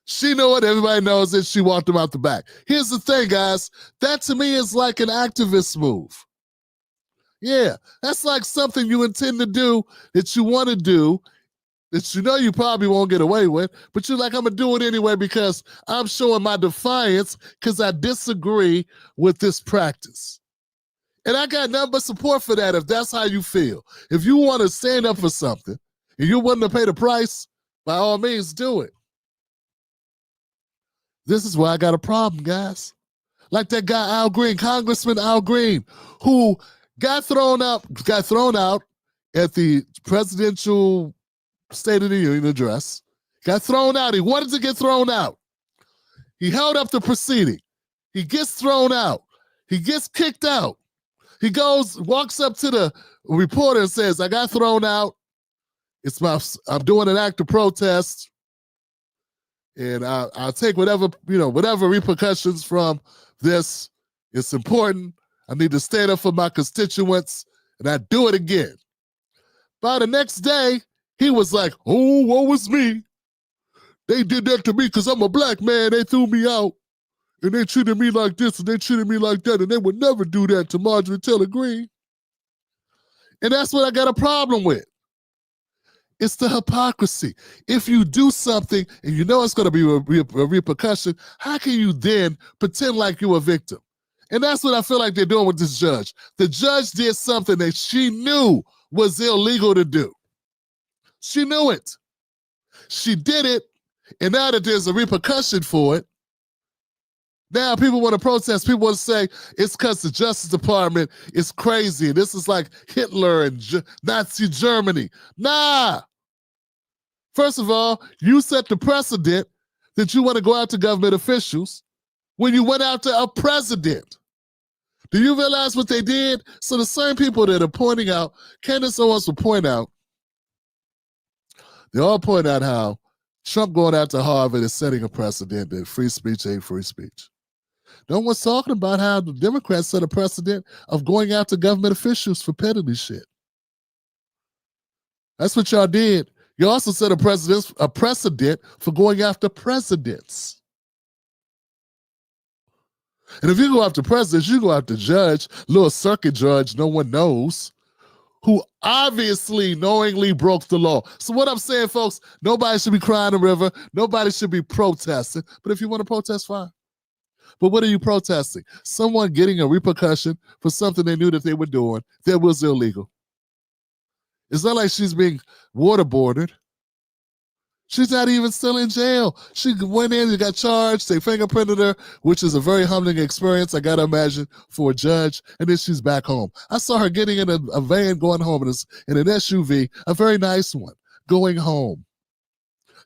She knew it. Everybody knows it. She walked him out the back. Here's the thing, guys. That to me is like an activist move. Yeah, that's like something you intend to do that you want to do that you know you probably won't get away with, but you're like, I'm going to do it anyway because I'm showing my defiance because I disagree with this practice. And I got nothing but support for that if that's how you feel. If you want to stand up for something and you're willing to pay the price, by all means, do it. This is why I got a problem, guys. Like that guy Al Green, Congressman Al Green, who got thrown out at the presidential State of the Union address. Got thrown out. He wanted to get thrown out. He held up the proceeding. He gets thrown out. He gets kicked out. He walks up to the reporter and says, I got thrown out. I'm doing an act of protest. And I'll take whatever repercussions from this. It's important. I need to stand up for my constituents. And I do it again. By the next day, he was like, oh, woe was me. They did that to me because I'm a black man. They threw me out. And they treated me like this and they treated me like that. And they would never do that to Marjorie Taylor Greene. And that's what I got a problem with. It's the hypocrisy. If you do something and you know it's going to be a repercussion, how can you then pretend like you're a victim? And that's what I feel like they're doing with this judge. The judge did something that she knew was illegal to do. She knew it. She did it, and now that there's a repercussion for it, now people want to protest. People want to say it's because the Justice Department is crazy. This is like Hitler and Nazi Germany. Nah. First of all, you set the precedent that you want to go out to government officials when you went after a president. Do you realize what they did? So the same people that are pointing out, Candace Owens will point out, they all point out how Trump going out to Harvard is setting a precedent that free speech ain't free speech. No one's talking about how the Democrats set a precedent of going after government officials for petty shit. That's what y'all did. You also set a precedent for going after presidents. And if you go after presidents, you go after judge, little circuit judge no one knows, who obviously knowingly broke the law. So what I'm saying, folks, nobody should be crying the river. Nobody should be protesting. But if you want to protest, fine. But what are you protesting? Someone getting a repercussion for something they knew that they were doing that was illegal. It's not like she's being waterboarded. She's not even still in jail. She went in and got charged. They fingerprinted her, which is a very humbling experience, I got to imagine, for a judge. And then she's back home. I saw her getting in a van going home in an SUV, a very nice one, going home.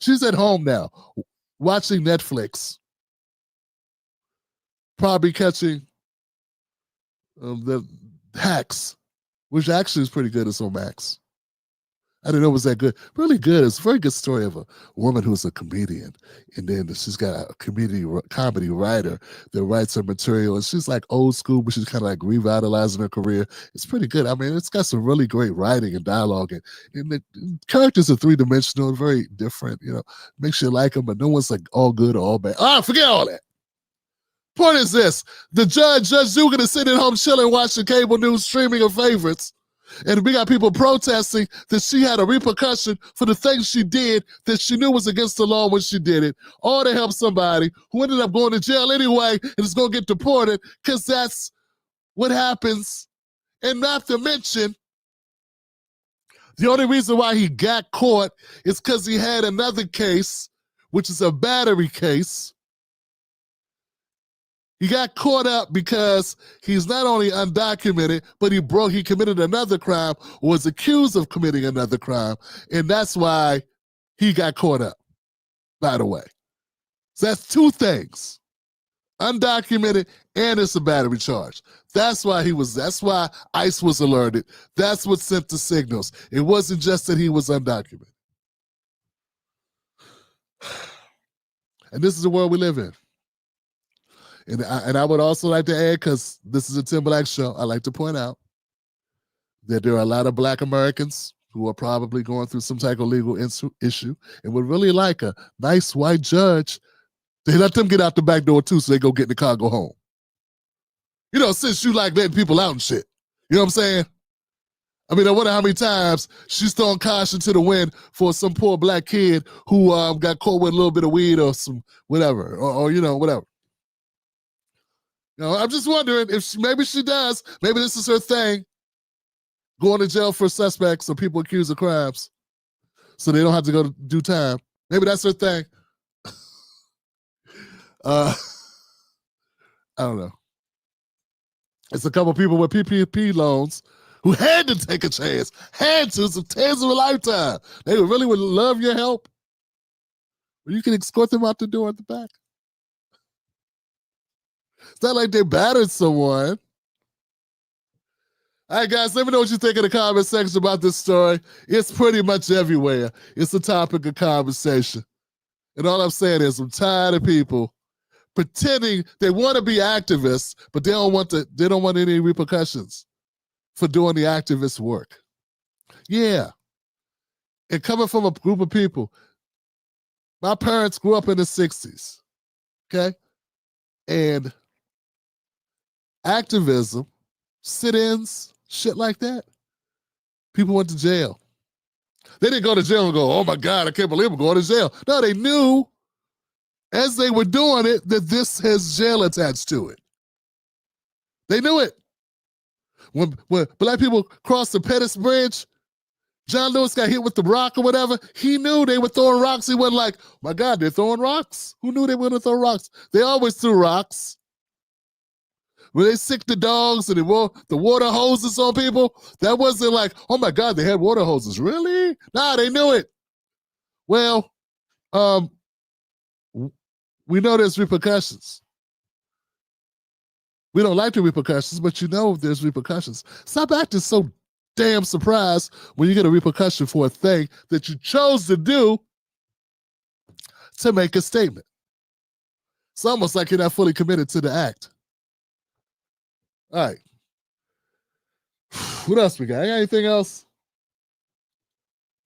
She's at home now, watching Netflix, probably catching the Hacks, which actually is pretty good. It's on Max. I didn't know it was that good. Really good. It's a very good story of a woman who's a comedian. And then she's got a comedy writer that writes her material. And she's like old school, but she's kind of like revitalizing her career. It's pretty good. I mean, it's got some really great writing and dialogue. And the characters are three-dimensional and very different. You know, makes you like them, but no one's like all good or all bad. Forget all that. Point is this. The Judge Dugan is sitting at home chilling, watching cable news, streaming her favorites. And we got people protesting that she had a repercussion for the things she did that she knew was against the law when she did it, or to help somebody who ended up going to jail anyway and is going to get deported because that's what happens. And not to mention, the only reason why he got caught is because he had another case, which is a battery case. He got caught up because he's not only undocumented, but he committed another crime or was accused of committing another crime. And that's why he got caught up, by the way. So that's two things. Undocumented and it's a battery charge. That's why ICE was alerted. That's what sent the signals. It wasn't just that he was undocumented. And this is the world we live in. And I would also like to add, because this is a Tim Black show, I like to point out that there are a lot of Black Americans who are probably going through some type of legal issue and would really like a nice white judge. They let them get out the back door too, so they go get in the car, go home. You know, since you like letting people out and shit. You know what I'm saying? I mean, I wonder how many times she's throwing caution to the wind for some poor Black kid who got caught with a little bit of weed or some whatever, or you know, whatever. You know, I'm just wondering if maybe she does. Maybe this is her thing. Going to jail for suspects or people accused of crimes so they don't have to go to do time. Maybe that's her thing. I don't know. It's a couple people with PPP loans who had to take a chance, had to, some chance of a lifetime. They really would love your help. But you can escort them out the door at the back. It's not like they battered someone. All right, guys, let me know what you think in the comment section about this story. It's pretty much everywhere. It's a topic of conversation. And all I'm saying is I'm tired of people pretending they want to be activists, but they don't want any repercussions for doing the activist work. Yeah. And coming from a group of people, my parents grew up in the 60s, okay? And activism, sit-ins, shit like that, people went to jail. They didn't go to jail and go, oh my God, I can't believe I'm going to jail. No, they knew as they were doing it that this has jail attached to it. They knew it. When Black people crossed the Pettus Bridge, John Lewis got hit with the rock or whatever, he knew they were throwing rocks. He wasn't like, my God, they're throwing rocks. Who knew they were going to throw rocks? They always threw rocks. When they sicked the dogs and the water hoses on people, that wasn't like, oh my God, they had water hoses. Really? Nah, they knew it. Well, we know there's repercussions. We don't like the repercussions, but you know there's repercussions. Stop acting so damn surprised when you get a repercussion for a thing that you chose to do to make a statement. It's almost like you're not fully committed to the act. All right. What else we got? I got anything else?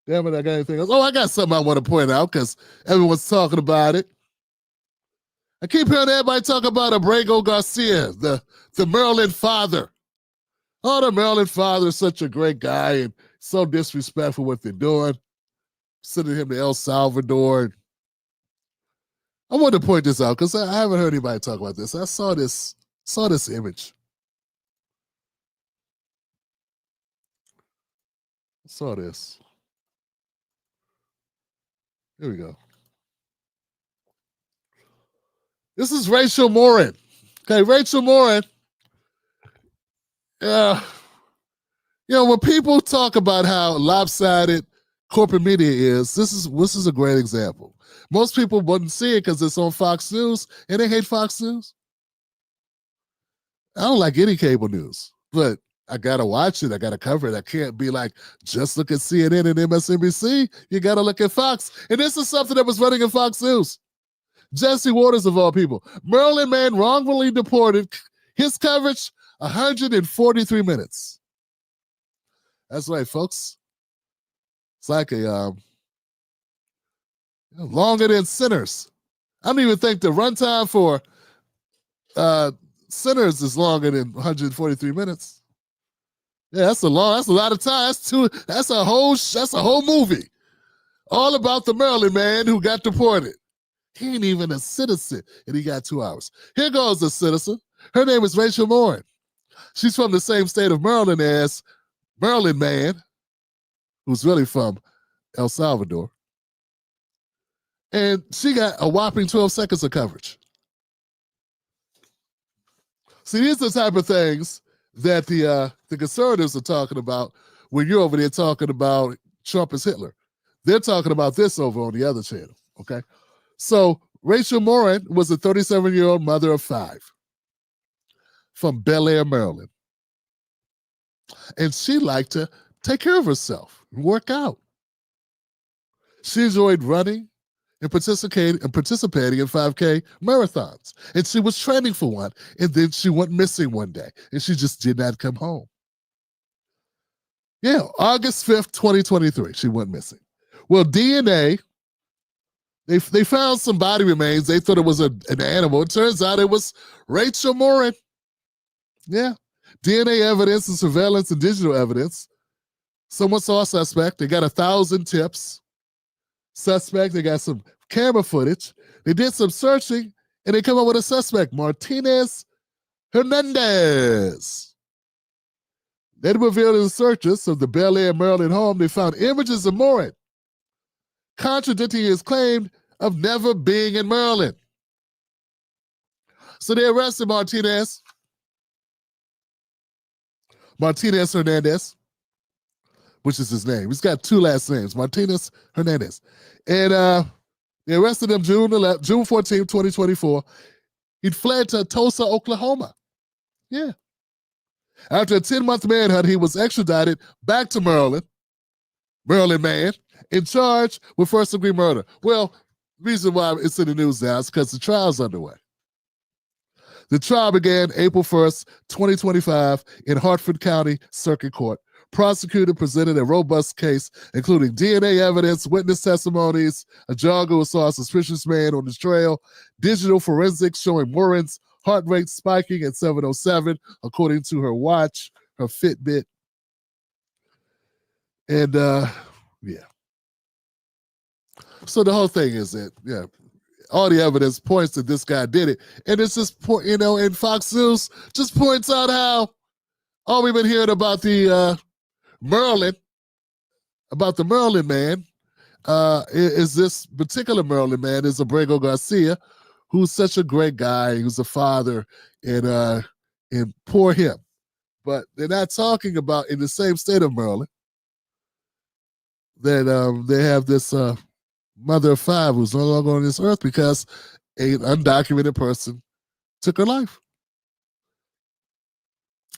Damn it, I got anything else? Oh, I got something I want to point out because everyone's talking about it. I keep hearing everybody talk about Abrego Garcia, the Maryland father. Oh, the Maryland father is such a great guy and so disrespectful what they're doing. Sending him to El Salvador. I wanted to point this out because I haven't heard anybody talk about this. I saw this image. I saw this. Here we go. This is Rachel Morin. Okay, Rachel Morin. You know, when people talk about how lopsided corporate media is, this is a great example. Most people wouldn't see it because it's on Fox News, and they hate Fox News. I don't like any cable news, but I gotta watch it. I gotta cover it. I can't be like, just look at CNN and MSNBC. You gotta look at Fox. And this is something that was running in Fox News. Jesse Waters, of all people. Maryland man wrongfully deported. His coverage, 143 minutes. That's right, folks. It's like a longer than Sinners. I don't even think the runtime for Sinners is longer than 143 minutes. Yeah, that's a lot of time. That's a whole movie. All about the Maryland man who got deported. He ain't even a citizen, and he got 2 hours. Here goes a citizen. Her name is Rachel Morin. She's from the same state of Maryland as Maryland man, who's really from El Salvador. And she got a whopping 12 seconds of coverage. See, these are the type of things that the conservatives are talking about when you're over there talking about Trump as Hitler. They're talking about this over on the other channel, okay? So Rachel Morin was a 37-year-old mother of 5 from Bel Air, Maryland. And she liked to take care of herself and work out. She enjoyed running and participating in 5K marathons. And she was training for one, and then she went missing one day, and she just did not come home. Yeah, August 5th, 2023, she went missing. Well, DNA, they found some body remains. They thought it was an animal. It turns out it was Rachel Morin. Yeah, DNA evidence and surveillance and digital evidence. Someone saw a suspect. They got 1,000 tips. Suspect, they got some camera footage. They did some searching, and they come up with a suspect, Martinez Hernandez. They revealed in the searches of the Bel Air, Maryland home, they found images of Morin, contradicting his claim of never being in Maryland. So they arrested Martinez Hernandez, which is his name. He's got two last names, Martinez Hernandez. And they arrested him June 14, 2024. He'd fled to Tulsa, Oklahoma. Yeah. After a 10-month manhunt, he was extradited back to Maryland man, in charge with first-degree murder. Well, the reason why it's in the news now is because the trial's underway. The trial began April 1st, 2025 in Hartford County Circuit Court. Prosecutor presented a robust case, including DNA evidence, witness testimonies, a jargon who saw a suspicious man on the trail, digital forensics showing Morin's heart rate spiking at 707, according to her watch, her Fitbit. And, yeah. So the whole thing is that, yeah, all the evidence points that this guy did it. And it's just, and Fox News just points out how all we've been hearing about the Maryland man, is this particular Maryland man is Abrego Garcia, who's such a great guy, who's a father, and poor him. But they're not talking about in the same state of Maryland that they have this mother of five who's no longer on this earth because an undocumented person took her life.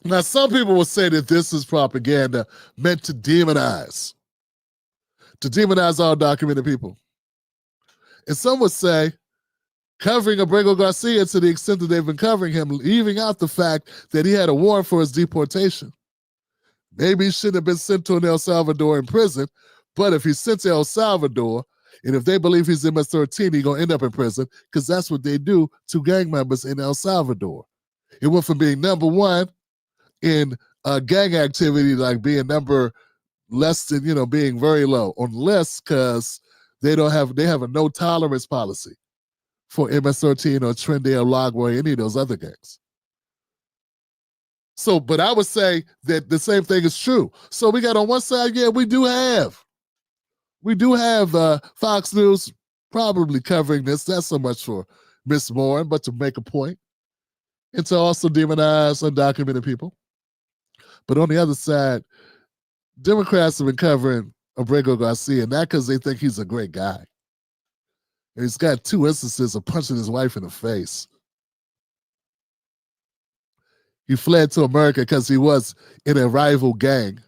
Now, some people will say that this is propaganda meant to demonize all documented people. And some would say covering Abrego Garcia to the extent that they've been covering him, leaving out the fact that he had a warrant for his deportation. Maybe he shouldn't have been sent to an El Salvador in prison, but if he's sent to El Salvador, and if they believe he's MS-13, he's going to end up in prison because that's what they do to gang members in El Salvador. It went from being number one in gang activity, like being number less than, being very low on the list because they have a no tolerance policy for MS-13 or Trinidad, Lagua, any of those other gangs. So, but I would say that the same thing is true. So we got on one side, yeah, we do have Fox News probably covering this, not so much for Miss Morin, but to make a point and to also demonize undocumented people. But on the other side, Democrats have been covering Abrego Garcia, not because they think he's a great guy. And he's got two instances of punching his wife in the face. He fled to America because he was in a rival gang,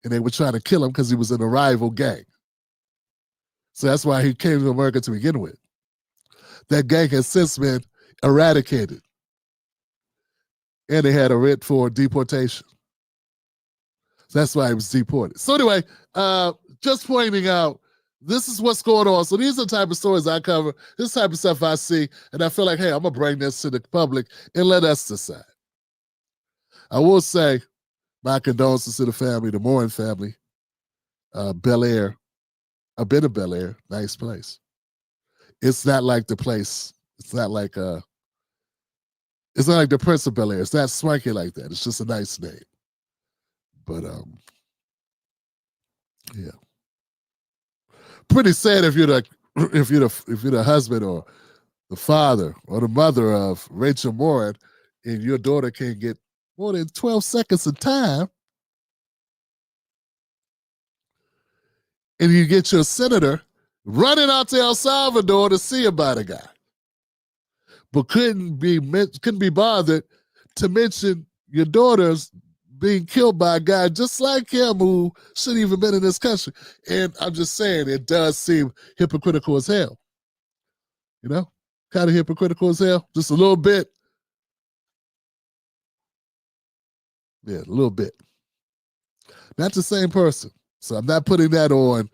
and they were trying to kill him because he was in a rival gang. So that's why he came to America to begin with. That gang has since been eradicated, and they had a writ for deportation. So that's why he was deported. So anyway, just pointing out, this is what's going on. So these are the type of stories I cover, this type of stuff I see, and I feel like, hey, I'm going to bring this to the public and let us decide. I will say my condolences to the family, the Morin family, Bel Air. I've been to Bel Air, nice place. It's not like the place. It's not like the Prince of Bel Air. It's not swanky like that. It's just a nice name. But yeah, pretty sad if you're the husband or the father or the mother of Rachel Morin, and your daughter can't get more than 12 seconds of time, and you get your senator running out to El Salvador to see about a guy, but couldn't be bothered to mention your daughter's being killed by a guy just like him who shouldn't even been in this country. And I'm just saying, it does seem hypocritical as hell. You know, kind of hypocritical as hell, just a little bit. Yeah, a little bit. Not the same person. So I'm not putting that on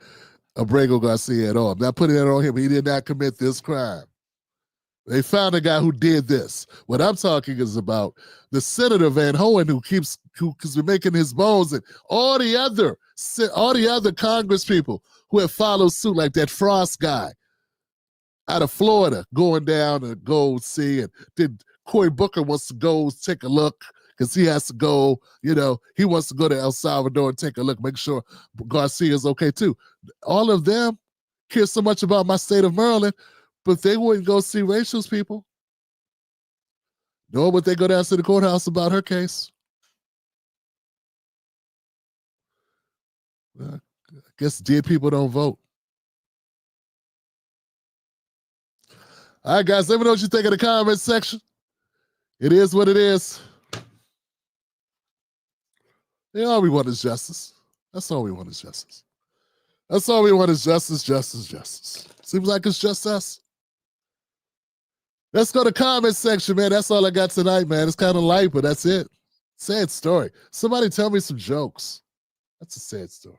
Abrego Garcia at all. I'm not putting that on him. He did not commit this crime. They found a guy who did this. What I'm talking is about the Senator Van Hoen who's been making his bones, and all the other Congress people who have followed suit, like that Frost guy out of Florida going down and go see, and then Cory Booker wants to go take a look because he has to go, he wants to go to El Salvador and take a look, make sure Garcia is okay too. All of them care so much about my state of Maryland, but they wouldn't go see Rachel's people. Nor would they go down to the courthouse about her case. I guess dead people don't vote. All right, guys, let me know what you think in the comments section. It is what it is. All we want is justice. That's all we want is justice. That's all we want is justice, justice, justice. Seems like it's just us. Let's go to comment section, man. That's all I got tonight, man. It's kind of light, but that's it. Sad story. Somebody tell me some jokes. That's a sad story.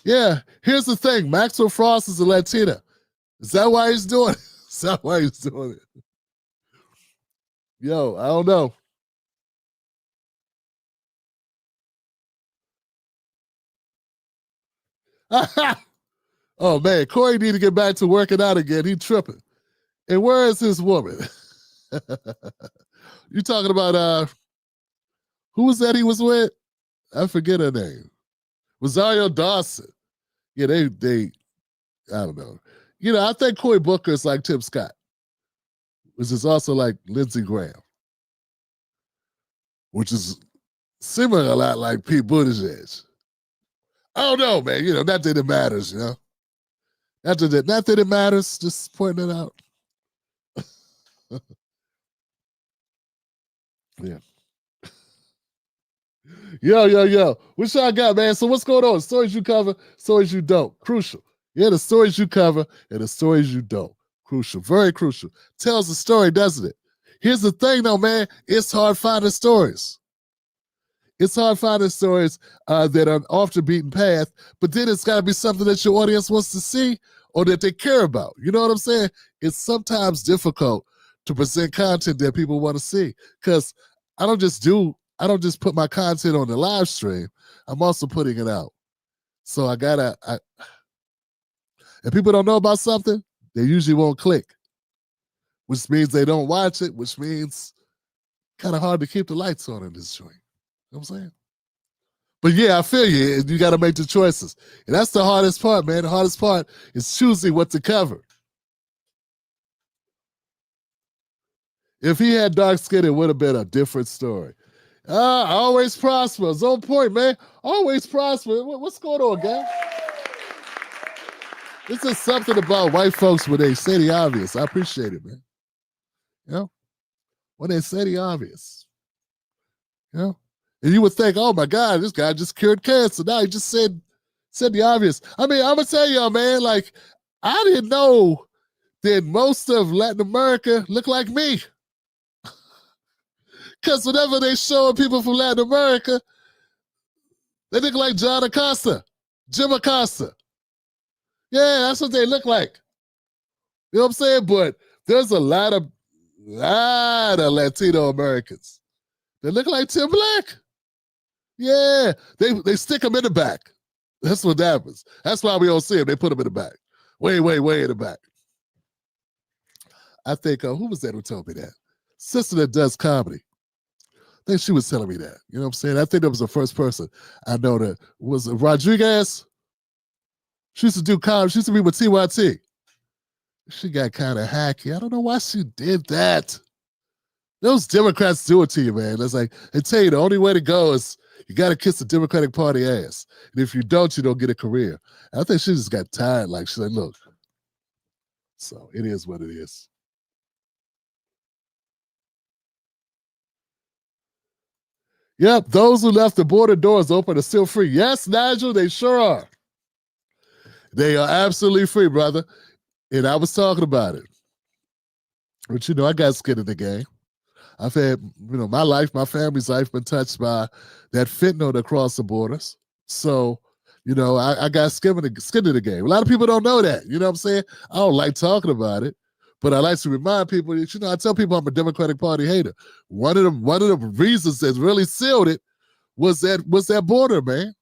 Yeah, here's the thing. Maxwell Frost is a Latina. Is that why he's doing it? Is that why he's doing it? Yo, I don't know. Oh, man. Corey need to get back to working out again. He tripping. And where is his woman? You talking about who was that he was with? I forget her name. Rosario Dawson. Yeah, they I don't know. I think Cory Booker is like Tim Scott, which is also like Lindsey Graham, which is similar a lot like Pete Buttigieg. I don't know, man. Not that it matters, Not that it matters, just pointing it out. Yeah. Yo. What y'all got, man? So what's going on? Stories you cover, stories you don't. Crucial. Yeah, the stories you cover and the stories you don't. Crucial. Very crucial. Tells the story, doesn't it? Here's the thing, though, man. It's hard finding stories. It's hard finding stories that are off the beaten path, but then it's got to be something that your audience wants to see or that they care about. You know what I'm saying? It's sometimes difficult to present content that people want to see because I don't just put my content on the live stream. I'm also putting it out. So if people don't know about something, they usually won't click, which means they don't watch it, which means kind of hard to keep the lights on in this joint. You know what I'm saying? But yeah, I feel you. You got to make the choices. And that's the hardest part, man. The hardest part is choosing what to cover. If he had dark skin, it would have been a different story. Always prosper. It's on point, man. Always prosper. What's going on, guy? This is something about white folks when they say the obvious. I appreciate it, man. When they say the obvious. And you would think, oh my God, this guy just cured cancer. Now he just said the obvious. I mean, I'm gonna tell y'all, man, like, I didn't know that most of Latin America look like me. Because whenever they show people from Latin America, they look like Jim Acosta. Yeah, that's what they look like. You know what I'm saying? But there's a lot of Latino Americans that look like Tim Black. Yeah, they stick them in the back. That's what happens. That's why we don't see them. They put them in the back. Way in the back. I think, who was that who told me that? Sister that does comedy. I think she was telling me that. You know what I'm saying? I think that was the first person I know that was Rodriguez. She used to do comedy. She used to be with TYT. She got kind of hacky. I don't know why she did that. Those Democrats do it to you, man. It's like, they tell you the only way to go is you got to kiss the Democratic Party ass. And if you don't get a career. And I think she just got tired. Like, she's like, look. So it is what it is. Yep, those who left the border doors open are still free. Yes, Nigel, they sure are. They are absolutely free, brother. And I was talking about it. But, I got skin in the game. I've had, my life, my family's life been touched by that fentanyl that crossed the borders. So, I got skin in the game. A lot of people don't know that. You know what I'm saying? I don't like talking about it, but I like to remind people that, I tell people I'm a Democratic Party hater. One of the reasons that really sealed it was that border, man.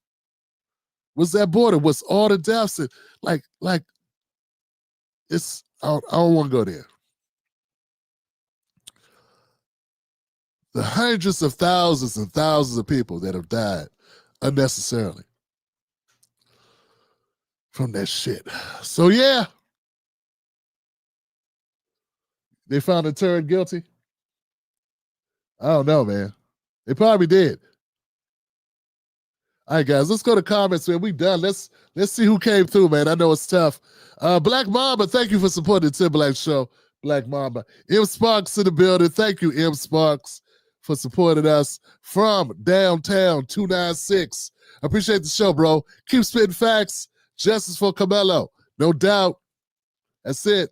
Was that border, was all the deaths. And like it's, I don't want to go there. The hundreds of thousands and thousands of people that have died unnecessarily from that shit. So yeah, they found the turd guilty. I don't know, man. They probably did. All right, guys, let's go to comments, man. We done. Let's see who came through, man. I know it's tough. Black Mamba, thank you for supporting the Tim Black Show. Black Mamba. M Sparks in the building. Thank you, M Sparks, for supporting us from downtown 296. I appreciate the show, bro. Keep spitting facts. Justice for Camelo. No doubt. That's it.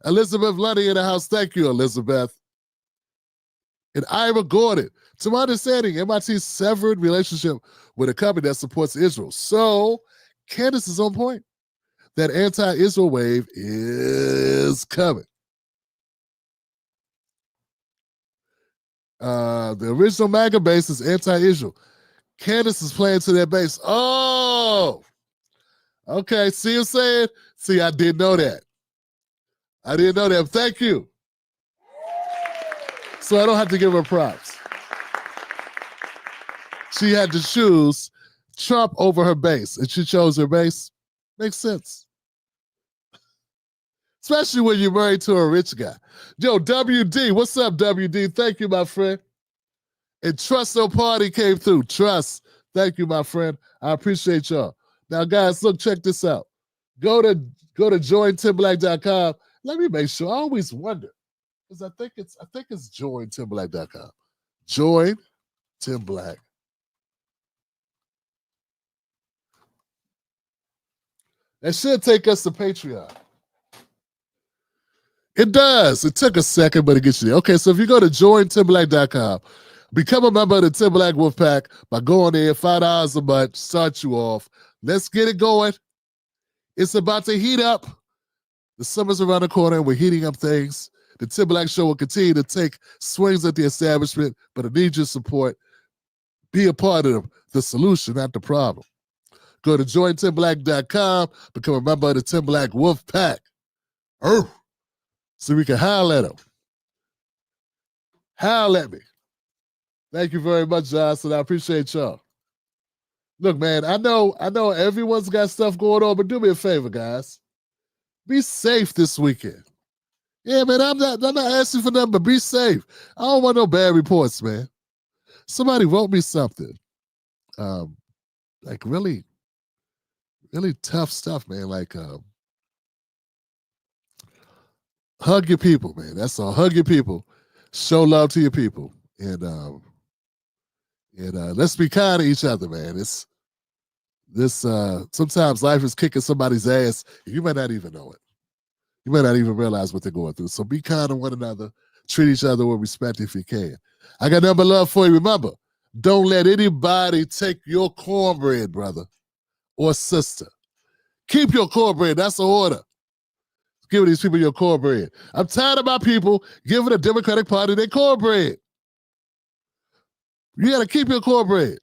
Elizabeth Lundy in the house. Thank you, Elizabeth. And Ira Gordon. To my understanding, MIT's severed relationship with a company that supports Israel. So, Candace is on point. That anti-Israel wave is coming. The original MAGA base is anti-Israel. Candace is playing to that base. Oh! Okay, see what I'm saying? See, I didn't know that. I didn't know that. Thank you. So I don't have to give her props. She had to choose Trump over her base, and she chose her base. Makes sense. Especially when you're married to a rich guy. Yo, WD, what's up, WD? Thank you, my friend. And Trust No Party came through. Trust. Thank you, my friend. I appreciate y'all. Now, guys, look, check this out. Go to jointimblack.com. Let me make sure. I always wonder, because I think it's jointimblack.com. Join Tim Black. That should take us to Patreon. It does. It took a second, but it gets you there. Okay, so if you go to jointimblack.com, become a member of the Tim Black Wolfpack by going there, $5 a month, start you off. Let's get it going. It's about to heat up. The summer's around the corner, and we're heating up things. The Tim Black Show will continue to take swings at the establishment, but I need your support. Be a part of the solution, not the problem. Go to jointimblack.com, become a member of the Tim Black Wolfpack. So we can howl at them. Howl at me. Thank you very much, Johnson. I appreciate y'all. Look, man, I know everyone's got stuff going on, but do me a favor, guys. Be safe this weekend. Yeah, man, I'm not asking for nothing, but be safe. I don't want no bad reports, man. Somebody wrote me something. Like really, really tough stuff, man. Like hug your people, man. That's all. Hug your people. Show love to your people. And let's be kind to each other, man. Sometimes life is kicking somebody's ass, and you might not even know it. You might not even realize what they're going through. So be kind to one another. Treat each other with respect if you can. I got nothing but love for you. Remember, don't let anybody take your cornbread, brother or sister. Keep your cornbread. That's the order. Give these people your cornbread. I'm tired of my people giving the Democratic Party their cornbread. You got to keep your cornbread.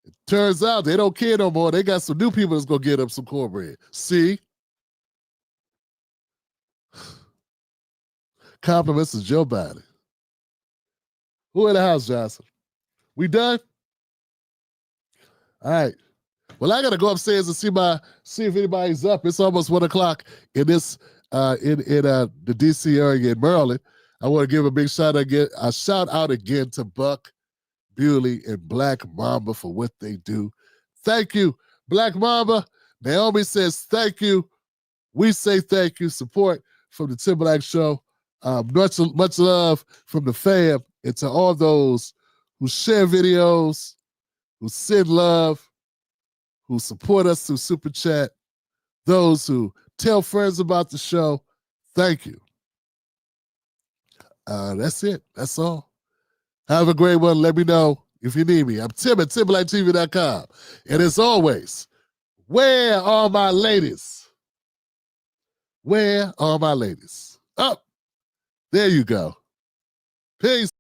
It turns out they don't care no more. They got some new people that's going to get them some cornbread. See? Compliments to Joe Biden. Who in the house, Johnson? We done? All right. Well, I gotta go upstairs and see if anybody's up. It's almost 1 o'clock in this in the DC area in Maryland. I want to give a big shout out again to Buck, Bewley, and Black Mamba for what they do. Thank you, Black Mamba. Naomi says thank you. We say thank you. Support from the Tim Black Show. Much love from the fam And to all those who share videos, who send love, who support us through Super Chat, those who tell friends about the show, thank you. That's it. That's all. Have a great one. Let me know if you need me. I'm Tim at TimberlakeTV.com. And as always, where are my ladies? Where are my ladies? Oh, there you go. Peace.